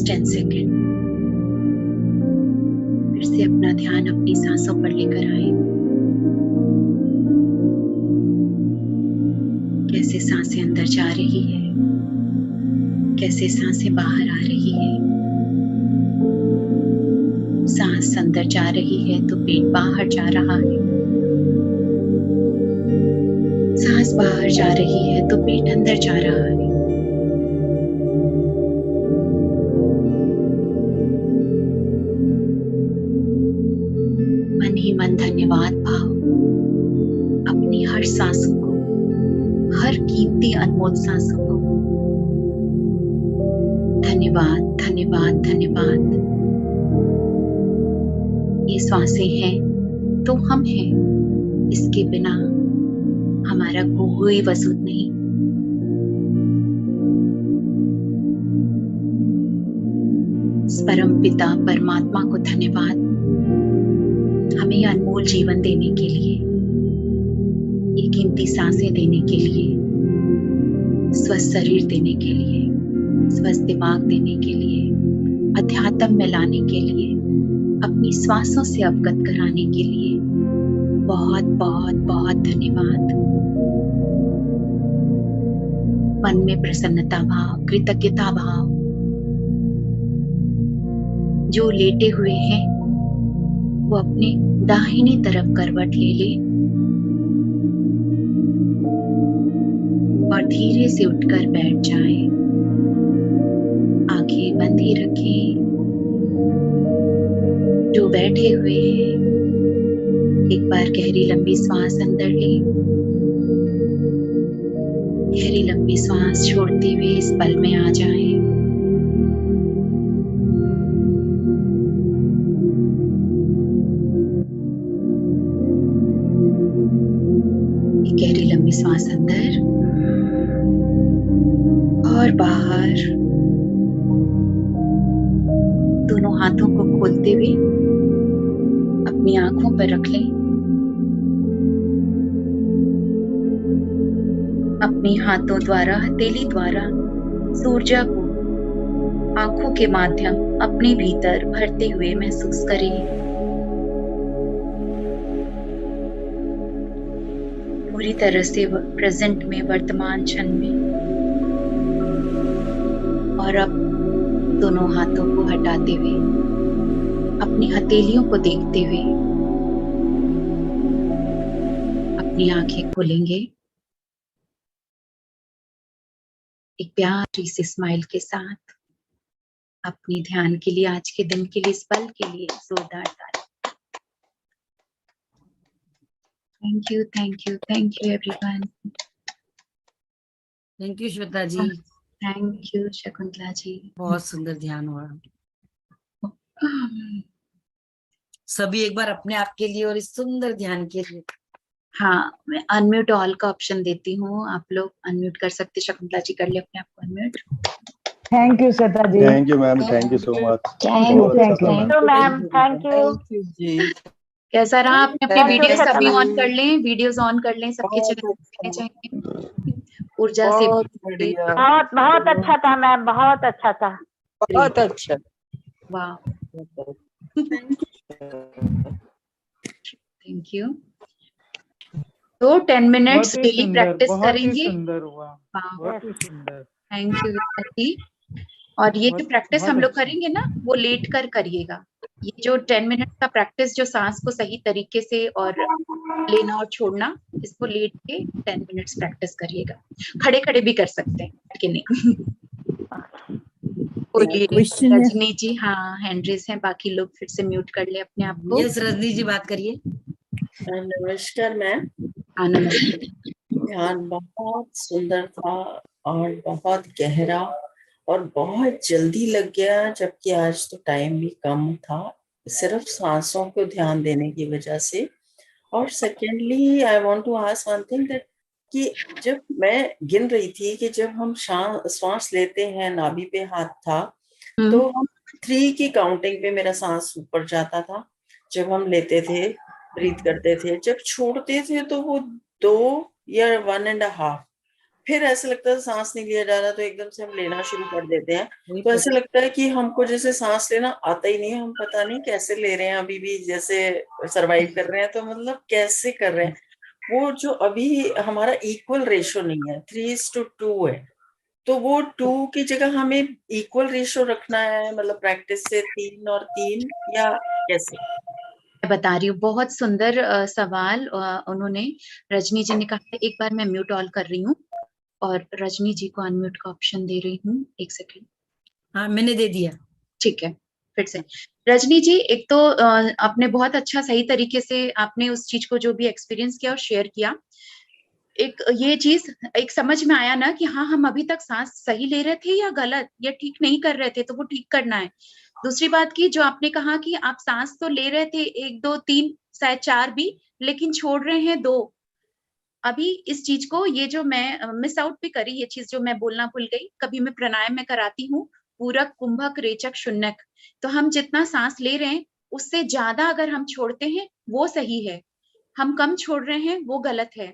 Speaker 2: Just 10 second. फिर से अपना ध्यान अपनी सांसों पर लेकर आए। कैसे सांसें अंदर जा रही है, कैसे सांसें बाहर आ रही है। सांस अंदर जा रही है तो पेट बाहर जा रहा है, सांस बाहर जा रही है तो पेट अंदर जा रहा है। मन ही मन धन्यवाद भाव अपनी हर सांसों को, हर कीमती अनमोल सांसों को धन्यवाद धन्यवाद धन्यवाद। ये सांसें हैं तो हम हैं, इसके बिना हमारा कोई वजूद नहीं। परम पिता परमात्मा को धन्यवाद हमें अनमोल जीवन देने के लिए, ये कीमती सांसें देने के लिए, स्वस्थ शरीर देने के लिए, स्वस्थ दिमाग देने के लिए, अध्यात्म में लाने के लिए, अपनी श्वासों से अवगत कराने के लिए बहुत बहुत बहुत धन्यवाद। मन में प्रसन्नता भाव, कृतज्ञता भाव। जो लेटे हुए हैं वो अपने दाहिनी तरफ करवट ले ले और धीरे से उठकर बैठ जाए। आंखें बंद ही रखें। जो बैठे हुए हैं एक बार गहरी लंबी सांस अंदर लें, गहरी लंबी सांस छोड़ते हुए इस पल में आ जाएं। गहरी लंबी सांस अंदर और बाहर। दोनों हाथों को खोलते हुए अपनी आंखों पर रख लें। अपने हाथों द्वारा, हथेली द्वारा ऊर्जा को आंखों के माध्यम अपने भीतर भरते हुए महसूस करें। पूरी तरह से प्रेजेंट में, वर्तमान क्षण में। और अब दोनों हाथों को हटाते हुए अपनी हथेलियों को देखते हुए अपनी आंखें खोलेंगे। एक प्यारी सी स्माइल के साथ अपनी ध्यान के लिए, आज के दिन के लिए, इस पल के लिए जोरदार ताली। Thank you thank you thank you everyone.
Speaker 3: Thank you Shweta ji.
Speaker 2: Thank you Shakuntala ji.
Speaker 3: बहुत सुंदर ध्यान हुआ। सभी एक बार अपने आप के लिए और इस सुंदर ध्यान के लिए।
Speaker 2: हाँ, मैं अनम्यूट ऑल का ऑप्शन देती हूँ, आप लोग अनम्यूट कर सकते। शकुंतला जी कर ले अपने आप को unmute.
Speaker 4: Thank you Shweta ji.
Speaker 5: Thank you ma'am, thank you so much.
Speaker 4: Thank you
Speaker 6: ma'am, thank you
Speaker 3: ji.
Speaker 2: कैसा रहा? अपने अपने
Speaker 6: Thank you,
Speaker 2: वीडियोस
Speaker 6: शकुंतला
Speaker 2: सभी
Speaker 6: जी।
Speaker 2: ऑन कर लें, वीडियोस ऑन कर लें, सबके चैनल दिखने चाहिए। ऊर्जा से
Speaker 3: बहुत बढ़िया,
Speaker 6: बहुत बहुत अच्छा था मैम, बहुत अच्छा था।
Speaker 3: बहुत अच्छा।
Speaker 2: वाह, थैंक यू। तो 10 मिनट्स डेली प्रैक्टिस करेंगे।
Speaker 4: सुंदर हुआ,
Speaker 2: वाह,
Speaker 4: बहुत ही सुंदर।
Speaker 2: थैंक यू जी। और ये जो प्रैक्टिस हम लोग करेंगे ना, वो लेट कर करिएगा। ये जो 10 मिनट का प्रैक्टिस, जो सांस को सही तरीके से और लेना और छोड़ना, इसको लेट के 10 मिनट्स प्रैक्टिस करिएगा। खड़े खड़े भी कर सकते हैं कि नहीं। रजनी जी हाँ हैंड रेज है, बाकी लोग फिर से म्यूट कर ले अपने आप को।
Speaker 3: यस रजनी जी बात करिए।
Speaker 7: नमस्कार मैम।
Speaker 2: हाँ नमस्ते।
Speaker 7: ध्यान बहुत सुंदर था और बहुत गहरा और बहुत जल्दी लग गया, जबकि आज तो टाइम भी कम था, सिर्फ सांसों को ध्यान देने की वजह से। और secondly I want to ask one thing that कि जब मैं गिन रही थी कि जब हम सांस लेते हैं, नाभि पे हाथ था, तो हम 3 की काउंटिंग पे मेरा सांस ऊपर जाता था जब हम लेते थे, ब्रीथ करते थे। जब छोड़ते थे तो वो 2 या 1.5, फिर ऐसा लगता है सांस नहीं लिया जा रहा, तो एकदम से हम लेना शुरू कर देते हैं।
Speaker 3: वही
Speaker 7: तो
Speaker 3: तो।
Speaker 7: ऐसा लगता है कि हमको जैसे सांस लेना आता ही नहीं है, हम पता नहीं कैसे ले रहे हैं, अभी भी जैसे सरवाइव कर रहे हैं, तो मतलब कैसे कर रहे हैं। वो जो अभी हमारा इक्वल रेशो नहीं है, 3:2 है, तो वो 2 की जगह हमें इक्वल रेशो रखना है, मतलब प्रैक्टिस से 3 और 3, या कैसे?
Speaker 2: मैं बता रही हूँ, बहुत सुंदर सवाल उन्होंने, रजनी जी ने कहा। एक बार मैं म्यूट ऑल कर रही हूँ और रजनी जी को अनम्यूट का ऑप्शन दे रही हूँ, एक सेकेंड।
Speaker 3: हाँ, मैंने दे दिया।
Speaker 2: ठीक है, फिर से रजनी जी, एक तो आपने बहुत अच्छा सही तरीके से आपने उस चीज को जो भी एक्सपीरियंस किया और शेयर किया। एक ये चीज एक समझ में आया ना कि हाँ, हम अभी तक सांस सही ले रहे थे या गलत या ठीक नहीं कर रहे थे, तो वो ठीक करना है। दूसरी बात की जो आपने कहा कि आप सांस तो ले रहे थे 1 2 3 शायद 4 भी, लेकिन छोड़ रहे हैं 2। अभी इस चीज को, ये जो मैं मिस आउट भी करी, ये चीज जो मैं बोलना भूल गई, कभी मैं प्राणायाम में कराती हूँ पूरक, कुंभक, रेचक, शून्यक। तो हम जितना सांस ले रहे हैं उससे ज्यादा अगर हम छोड़ते हैं वो सही है, हम कम छोड़ रहे हैं वो गलत है।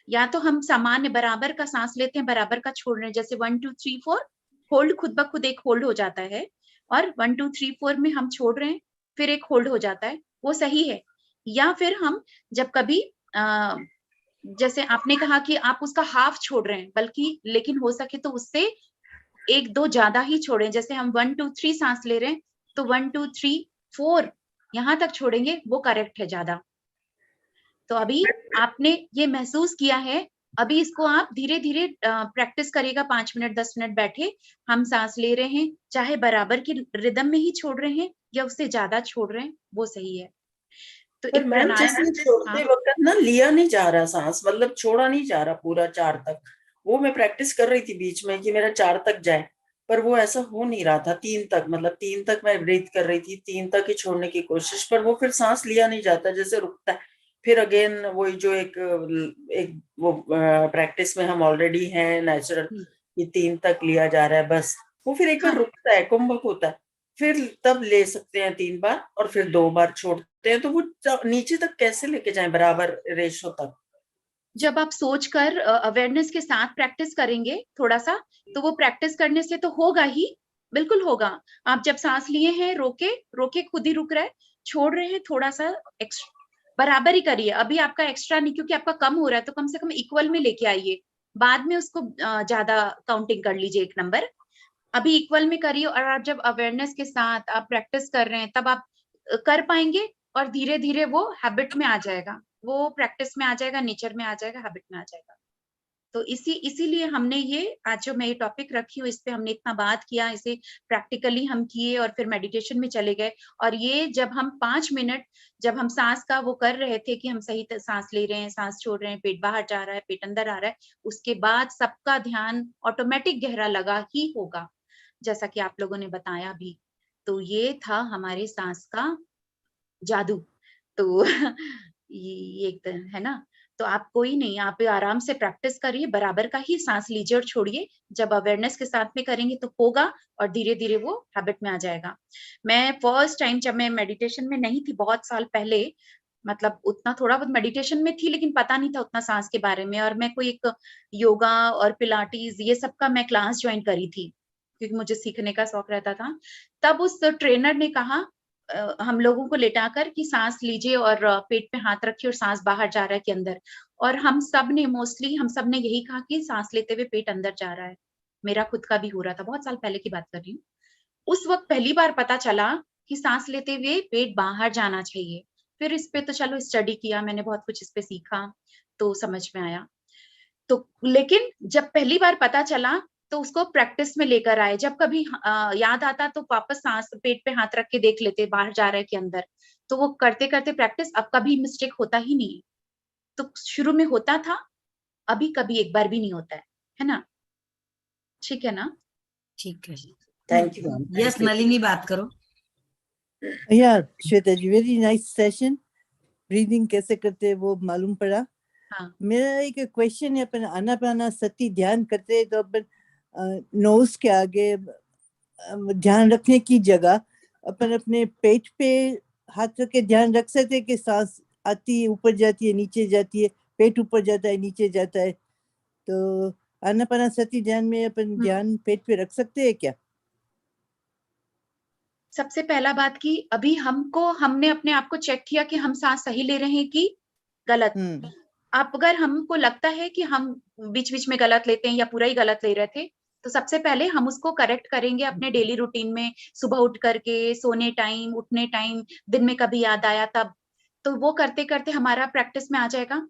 Speaker 2: या तो हम सामान्य बराबर का सांस लेते हैं, बराबर का छोड़ रहे हैं, जैसे 1 2 3 4 होल्ड, खुद ब खुद एक होल्ड हो जाता है, और 1 2 3 4 में हम छोड़ रहे हैं, फिर एक होल्ड हो जाता है, वो सही है। या फिर हम जब कभी जैसे आपने कहा कि आप उसका हाफ छोड़ रहे हैं, बल्कि लेकिन हो सके तो उससे 1 2 ज्यादा ही छोड़ें। जैसे हम 1 2 3 सांस ले रहे हैं तो 1 2 3 4 यहां तक छोड़ेंगे, वो करेक्ट है ज्यादा। तो अभी आपने ये महसूस किया है, अभी इसको आप धीरे धीरे प्रैक्टिस करिएगा। 5 मिनट 10 मिनट बैठे, हम सांस ले रहे हैं, चाहे बराबर की रिदम में ही छोड़ रहे हैं या उससे ज्यादा छोड़ रहे हैं, वो सही है। तो
Speaker 7: पर
Speaker 2: एक
Speaker 7: मैम
Speaker 2: प्राणायाम।
Speaker 7: जैसे
Speaker 2: हाँ,
Speaker 7: छोड़ते वक्त ना लिया नहीं जा रहा सांस, मतलब छोड़ा नहीं जा रहा पूरा 4 तक। वो मैं प्रैक्टिस कर रही थी बीच में कि मेरा 4 तक जाए, पर वो ऐसा हो नहीं रहा था। 3 तक, मतलब 3 तक मैं ब्रीथ कर रही थी, 3 तक ही छोड़ने की कोशिश, पर वो फिर सांस लिया नहीं जाता, जैसे रुकता है। फिर अगेन वही जो एक एक वो प्रैक्टिस में हम ऑलरेडी हैं नेचुरल, कि 3 तक लिया जा रहा है बस, वो फिर एक बार
Speaker 2: हाँ,
Speaker 7: रुकता है, कुंभक होता है, फिर तब ले सकते हैं 3 बार, और फिर 2 बार छोड़ते हैं। तो वो नीचे तक कैसे लेके जाएं बराबर रेशो तक?
Speaker 2: जब आप सोचकर अवेयरनेस के साथ प्रैक्टिस करेंगे थोड़ा सा, तो वो प्रैक्टिस करने से तो होगा ही, बिल्कुल होगा। आप जब सांस लिए हैं, रोके रोके खुद ही रुक रहे, छोड़ रहे हैं थोड़ा सा बराबर ही करिए। अभी आपका एक्स्ट्रा नहीं, क्योंकि आपका कम हो रहा है, तो कम से कम इक्वल में लेके आइए, बाद में उसको ज्यादा काउंटिंग कर लीजिए 1 नंबर। अभी इक्वल में करिए, और आप जब अवेयरनेस के साथ आप प्रैक्टिस कर रहे हैं तब आप कर पाएंगे, और धीरे धीरे वो हैबिट में आ जाएगा, वो प्रैक्टिस में आ जाएगा, नेचर में आ जाएगा, हैबिट में आ जाएगा। तो इसीलिए हमने ये आज जो मैं ये टॉपिक रखी हूँ, इस पे हमने इतना बात किया, इसे प्रैक्टिकली हम किए और फिर मेडिटेशन में चले गए। और ये जब हम 5 मिनट जब हम सांस का वो कर रहे थे कि हम सही सांस ले रहे हैं, सांस छोड़ रहे हैं, पेट बाहर जा रहा है, पेट अंदर आ रहा है, उसके बाद सबका ध्यान ऑटोमेटिक गहरा लगा ही होगा, जैसा कि आप लोगों ने बताया भी। तो ये था हमारे सांस का जादू। तो ये एक है ना। तो आप कोई नहीं, आप आराम से प्रैक्टिस करिए, बराबर का ही सांस लीजिए और छोड़िए। जब अवेयरनेस के साथ में करेंगे तो होगा, और धीरे धीरे वो हैबिट में आ जाएगा। मैं फर्स्ट टाइम जब मैं मेडिटेशन में नहीं थी, बहुत साल पहले, मतलब उतना थोड़ा बहुत मेडिटेशन में थी, लेकिन पता नहीं था उतना सांस के बारे में, और मैं कोई एक योगा और पिलाटीज ये सब का मैं क्लास ज्वाइन करी थी, क्योंकि मुझे सीखने का शौक रहता था। तब उस ट्रेनर ने कहा हम लोगों को लेटाकर कि सांस लीजिए और पेट पे हाथ रखिए और सांस बाहर जा रहा है कि अंदर। और हम सब ने मोस्टली हम सब ने यही कहा कि सांस लेते हुए पेट अंदर जा रहा है। मेरा खुद का भी हो रहा था, बहुत साल पहले की बात कर रही हूँ। उस वक्त पहली बार पता चला कि सांस लेते हुए पेट बाहर जाना चाहिए। फिर इस पे तो चलो स्टडी किया मैंने, बहुत कुछ इस पे सीखा, तो समझ में आया। तो लेकिन जब पहली बार पता चला तो उसको प्रैक्टिस में लेकर आए। जब कभी याद आता तो वापस सांस पेट पे हाथ रख के देख लेते बाहर जा रहा है कि अंदर। तो वो करते करते प्रैक्टिस, अब कभी मिस्टेक होता ही नहीं है। तो शुरू में होता था, अभी कभी एक बार भी नहीं होता है ना। ठीक है ना।
Speaker 3: ठीक है।
Speaker 7: Thank you ma'am,
Speaker 3: yes, Nalini बात करो।
Speaker 8: Yeah, श्वेता जी, वेरी नाइस सेशन। ब्रीदिंग कैसे करते हैं वो मालूम पड़ा।
Speaker 2: हाँ,
Speaker 8: मेरा एक क्वेश्चन है, अपन आनापानासती ध्यान करते हैं तो अपन नोज के आगे ध्यान रखने की जगह अपन अपने पेट पे हाथ रख के ध्यान रख सकते हैं कि सांस आती है ऊपर जाती है नीचे जाती है, पेट ऊपर जाता है नीचे जाता है। तो आनापानसती ध्यान में अपन ध्यान पेट पे रख सकते हैं क्या?
Speaker 2: सबसे पहला बात कि अभी हमने अपने आप को चेक किया कि हम सांस सही ले रहे हैं कि गलत। आप अगर हमको लगता है कि हम बीच बीच में गलत लेते हैं या पूरा ही गलत ले रहे थे, तो सबसे पहले हम उसको करेक्ट करेंगे अपने डेली रूटीन में, सुबह उठ करके, सोने टाइम, उठने टाइम, दिन में कभी याद आया तब। तो वो करते करते हमारा प्रैक्टिस में आ जाएगा।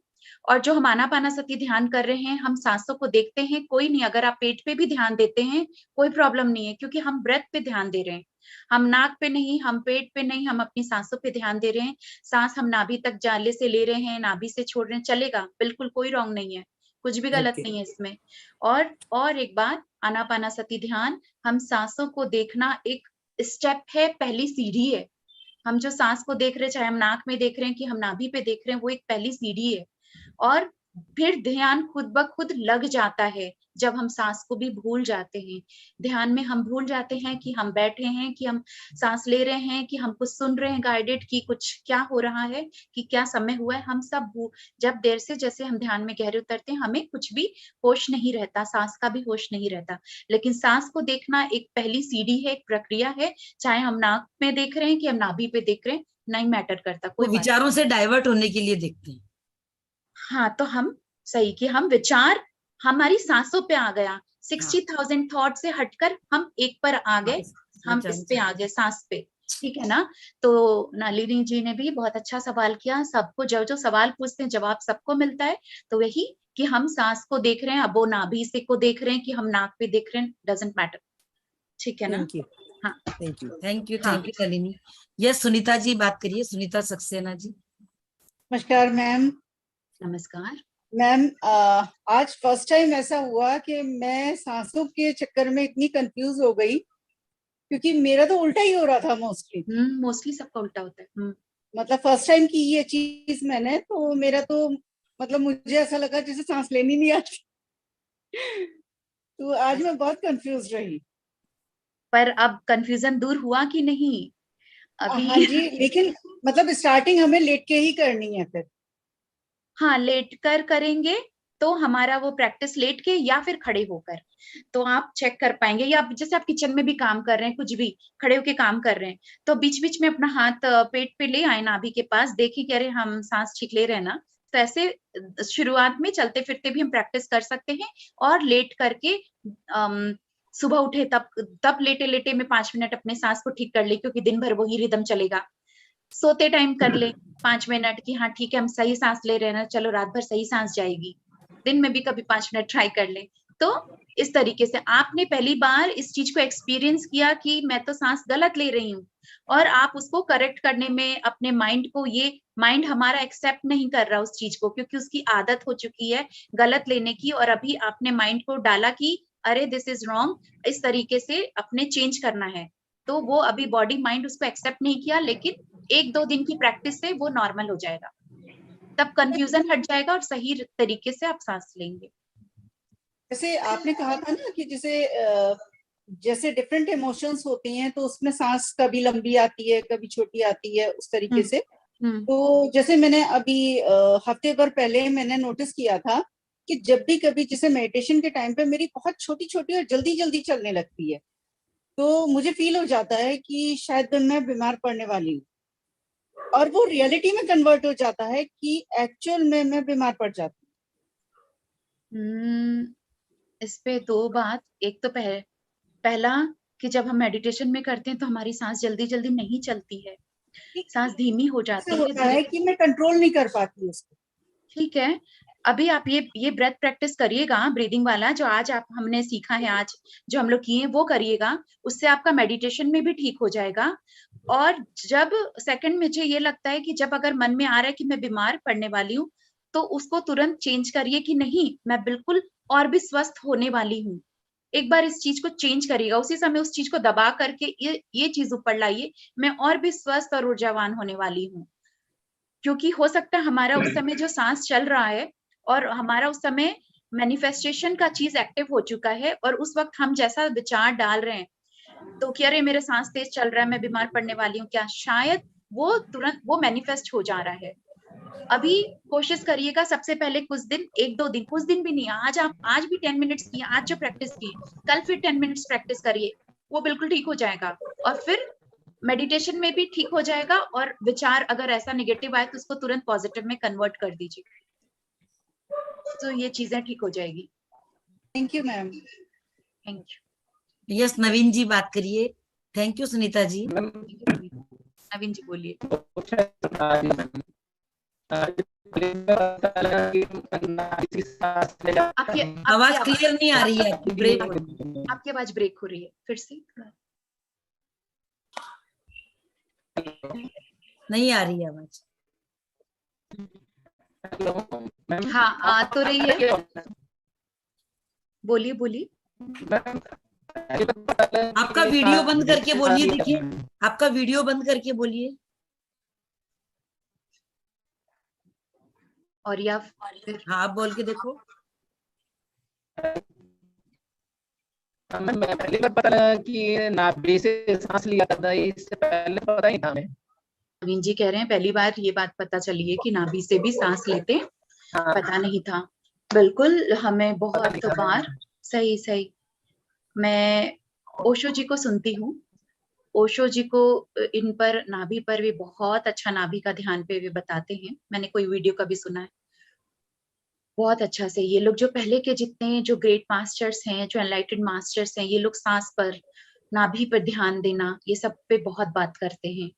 Speaker 2: और जो हम आनापानसती ध्यान कर रहे हैं, हम सांसों को देखते हैं, कोई नहीं, अगर आप पेट पे भी ध्यान देते हैं कोई प्रॉब्लम नहीं है, क्योंकि हम ब्रेथ पे ध्यान दे रहे हैं। हम नाक पे नहीं, हम पेट पे नहीं, हम अपनी सांसों पे ध्यान दे रहे हैं। सांस हम नाभि तक जाले से ले रहे हैं, नाभि से छोड़ रहे हैं, चलेगा, बिल्कुल कोई रॉन्ग नहीं है, कुछ भी गलत नहीं है इसमें। और एक बात, आनापानसती ध्यान, हम सांसों को देखना एक स्टेप है, पहली सीढ़ी है। हम जो सांस को देख रहे हैं, चाहे हम नाक में देख रहे हैं कि हम नाभि पे देख रहे हैं, वो एक पहली सीढ़ी है। और फिर ध्यान खुद ब खुद लग जाता है जब हम सांस को भी भूल जाते हैं। ध्यान में हम भूल जाते हैं कि हम बैठे हैं, कि हम सांस ले रहे हैं, कि हम कुछ सुन रहे हैं गाइडेड, कि कुछ क्या हो रहा है, कि क्या समय हुआ है, हम सब जब देर से जैसे हम ध्यान में गहरे उतरते हैं, हमें कुछ भी होश नहीं रहता, सांस का भी होश नहीं रहता। लेकिन सांस को देखना एक पहली सीढ़ी है, एक प्रक्रिया है, चाहे हम नाक में देख रहे हैं कि हम नाभि पे देख रहे हैं, नहीं मैटर करता, कोई
Speaker 3: विचारों से डाइवर्ट होने के लिए देखते हैं।
Speaker 2: हाँ, तो हम सही कि हम विचार हमारी सांसों पे आ गया, 60,000 थॉट से हटकर हम एक पर आ गए, हम इस पे आ गए, सांस पे, ठीक है ना। तो नलिनी जी ने भी बहुत अच्छा सवाल किया। सबको जो सवाल पूछते हैं जवाब सबको मिलता है। तो वही कि हम सांस को देख रहे हैं, अब वो नाभि से को देख रहे हैं कि हम नाक पे देख रहे हैं, डजंट मैटर, ठीक है ना। हाँ,
Speaker 3: thank you Nalini. Yes, Sunita ji बात करिए, सुनीता सक्सेना जी।
Speaker 9: नमस्कार मैम।
Speaker 2: नमस्कार
Speaker 9: मैम, आज फर्स्ट टाइम ऐसा हुआ कि मैं सांसों के चक्कर में इतनी कंफ्यूज हो गई, क्योंकि मेरा तो उल्टा ही हो रहा था
Speaker 2: मोस्टली सबका उल्टा होता है।
Speaker 9: मतलब फर्स्ट टाइम की ये चीज मैंने, तो मेरा तो मतलब मुझे ऐसा लगा जैसे सांस लेनी नहीं आती। तो आज मैं बहुत कंफ्यूज रही।
Speaker 2: पर अब कंफ्यूजन दूर हुआ कि नहीं अभी?
Speaker 9: हाँ जी, लेकिन मतलब स्टार्टिंग हमें लेट के ही करनी है फिर।
Speaker 2: हाँ, लेट कर करेंगे तो हमारा वो प्रैक्टिस लेट के या फिर खड़े होकर, तो आप चेक कर पाएंगे। या जैसे आप किचन में भी काम कर रहे हैं, कुछ भी खड़े होके काम कर रहे हैं, तो बीच बीच में अपना हाथ पेट पे ले आए, नाभि के पास, देखिए कि अरे हम सांस ठीक ले रहे हैं ना। तो ऐसे शुरुआत में चलते फिरते भी हम प्रैक्टिस कर सकते हैं। और लेट करके सुबह उठे तब लेटे लेटे में 5 मिनट अपने सांस को ठीक कर ले, क्योंकि दिन भर वही रिदम चलेगा। सोते टाइम कर ले 5 मिनट की, हाँ ठीक है हम सही सांस ले रहे हैं ना, चलो रात भर सही सांस जाएगी। दिन में भी कभी 5 मिनट ट्राई कर ले। तो इस तरीके से आपने पहली बार इस चीज को एक्सपीरियंस किया कि मैं तो सांस गलत ले रही हूँ, और आप उसको करेक्ट करने में अपने माइंड को, ये माइंड हमारा एक्सेप्ट नहीं कर रहा उस चीज को, क्योंकि उसकी आदत हो चुकी है गलत लेने की। और अभी आपने माइंड को डाला कि अरे दिस इज रॉन्ग, इस तरीके से अपने चेंज करना है। तो वो अभी बॉडी माइंड उसको एक्सेप्ट नहीं किया, लेकिन 1-2 दिन की प्रैक्टिस से वो नॉर्मल हो जाएगा, तब कंफ्यूजन हट जाएगा और सही तरीके से आप सांस लेंगे।
Speaker 9: जैसे आपने कहा था ना कि जैसे डिफरेंट इमोशंस होती हैं, तो उसमें सांस कभी लंबी आती है, कभी छोटी आती है, उस तरीके से। तो जैसे मैंने अभी हफ्ते भर पहले मैंने नोटिस किया था कि जब भी कभी जैसे मेडिटेशन के टाइम पे मेरी बहुत छोटी छोटी और जल्दी जल्दी चलने लगती है, तो मुझे फील हो जाता है कि शायद मैं बीमार पड़ने वाली हूँ, और वो रियलिटी में कन्वर्ट हो जाता है कि एक्चुअल में मैं बीमार पड़ जाती
Speaker 2: हूँ। इस पे 2 बात। एक तो पहला कि जब हम मेडिटेशन में करते हैं तो हमारी सांस जल्दी जल्दी नहीं चलती है, सांस धीमी हो जाती है
Speaker 9: कि मैं कंट्रोल नहीं कर पाती उसको।
Speaker 2: ठीक है, अभी आप ये ब्रेथ प्रैक्टिस करिएगा, ब्रीदिंग वाला जो आज हमने सीखा है, आज जो हम लोग किए वो करिएगा, उससे आपका मेडिटेशन में भी ठीक हो जाएगा। और जब सेकंड मुझे ये लगता है कि जब अगर मन में आ रहा है कि मैं बीमार पड़ने वाली हूँ, तो उसको तुरंत चेंज करिए कि नहीं, मैं बिल्कुल और भी स्वस्थ होने वाली हूँ। एक बार इस चीज को चेंज करिएगा, उसी समय उस चीज को दबा करके ये चीज ऊपर लाइए, मैं और भी स्वस्थ और ऊर्जावान होने वाली हूँ। क्योंकि हो सकता है हमारा उस समय जो सांस चल रहा है और हमारा उस समय मैनिफेस्टेशन का चीज एक्टिव हो चुका है, और उस वक्त हम जैसा विचार डाल रहे हैं, तो कि अरे मेरे सांस तेज चल रहा है, मैं बीमार पड़ने वाली हूँ, क्या शायद वो तुरंत वो मैनिफेस्ट हो जा रहा है। अभी कोशिश करिएगा सबसे पहले कुछ दिन, 1-2 दिन, कुछ दिन भी नहीं, आज भी 10 मिनट्स किए, आज जो प्रैक्टिस की, कल फिर 10 मिनट्स प्रैक्टिस करिए, वो बिल्कुल ठीक हो जाएगा। और फिर मेडिटेशन में भी ठीक हो जाएगा, और विचार अगर ऐसा नेगेटिव आए तो उसको तुरंत पॉजिटिव में कन्वर्ट कर दीजिए, तो ये चीजें ठीक हो जाएगी।
Speaker 9: Thank you ma'am.
Speaker 2: Thank you.
Speaker 3: Yes, Naveen ji बात करिए। Thank you Sunita ji.
Speaker 2: नवीन जी बोलिए। आपकी
Speaker 3: आवाज क्लियर नहीं आ रही है, आपकी ब्रेक हो रही है।
Speaker 2: आपकी आवाज ब्रेक हो रही है, फिर से
Speaker 3: नहीं आ रही है आवाज।
Speaker 2: हाँ आ तो रही है, बोलिए बोलिए।
Speaker 3: आपका वीडियो बंद करके बोलिए, देखिए आपका वीडियो बंद करके बोलिए।
Speaker 2: और या फिर
Speaker 3: हाँ, आप बोल के देखो।
Speaker 10: मैं पहली बार पता लगा कि नाभि से सांस लिया था, इससे पहले पता ही था हमें।
Speaker 2: नवीन जी कह रहे हैं पहली बार ये बात पता चली है कि नाभि से भी सांस लेते हैं, पता नहीं था। बिल्कुल, हमें बहुत बार। सही सही। मैं ओशो जी को सुनती हूँ, ओशो जी को इन पर नाभि पर भी बहुत अच्छा नाभि का ध्यान पे वे बताते हैं, मैंने कोई वीडियो का भी सुना है बहुत अच्छा से। ये लोग जो पहले के जितने जो ग्रेट मास्टर्स हैं, जो एनलाइटेड मास्टर्स हैं, ये लोग सांस पर, नाभि पर ध्यान देना, ये सब पे बहुत बात करते हैं।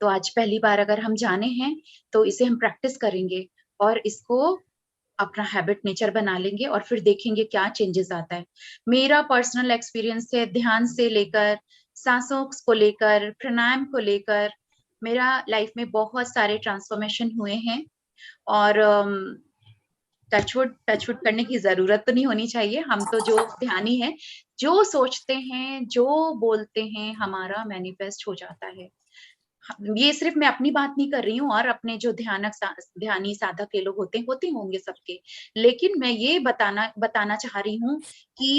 Speaker 2: तो आज पहली बार अगर हम जाने हैं तो इसे हम प्रैक्टिस करेंगे और इसको अपना हैबिट नेचर बना लेंगे और फिर देखेंगे क्या चेंजेस आता है। मेरा पर्सनल एक्सपीरियंस है, ध्यान से लेकर सांसों को लेकर प्राणायाम को लेकर मेरा लाइफ में बहुत सारे ट्रांसफॉर्मेशन हुए हैं। और टचवुड करने की जरूरत तो नहीं होनी चाहिए, हम तो जो ध्यानी है, जो सोचते हैं, जो बोलते हैं, हमारा मैनिफेस्ट हो जाता है। ये सिर्फ मैं अपनी बात नहीं कर रही हूँ, और अपने जो ध्यानी साधक के लोग होते होंगे सबके, लेकिन मैं ये बताना चाह रही हूँ कि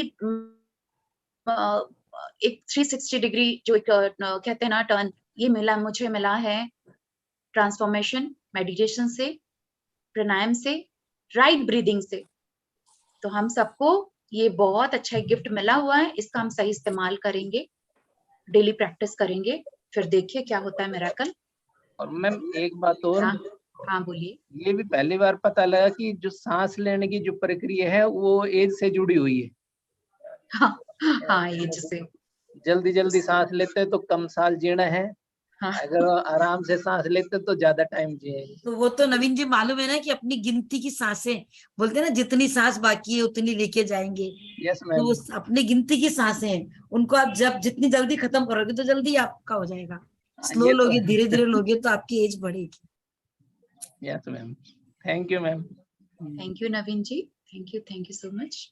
Speaker 2: एक 360 डिग्री जो एक कहते हैं ना टर्न, ये मुझे मिला है ट्रांसफॉर्मेशन मेडिटेशन से, प्राणायाम से, राइट ब्रीदिंग से। तो हम सबको ये बहुत अच्छा गिफ्ट मिला हुआ है, इसका हम सही इस्तेमाल करेंगे, डेली प्रैक्टिस करेंगे, फिर देखिए क्या होता है मिरेकल।
Speaker 10: और मैम एक बात और।
Speaker 2: हाँ बोलिए।
Speaker 10: ये भी पहली बार पता लगा कि जो सांस लेने की जो प्रक्रिया है वो एज से जुड़ी हुई है।
Speaker 2: हाँ एज से।
Speaker 10: जल्दी सांस लेते हैं तो कम साल जीना है,
Speaker 2: हाँ।
Speaker 10: अगर आराम से सांस लेते तो ज्यादा टाइम जिएंगे।
Speaker 3: तो वो तो नवीन जी मालूम है ना कि अपनी गिनती की सांसें, बोलते हैं ना जितनी सांस बाकी है उतनी लेके जाएंगे।
Speaker 10: यस
Speaker 3: तो
Speaker 10: मैम।
Speaker 3: वो अपनी गिनती की सांसें हैं, उनको आप जब जितनी जल्दी खत्म करोगे तो जल्दी आपका हो जाएगा। स्लो लोगे, धीरे धीरे लोगे तो आपकी एज बढ़ेगी।
Speaker 10: Yes ma'am. Thank you ma'am.
Speaker 2: Thank you Naveen ji, thank you so much.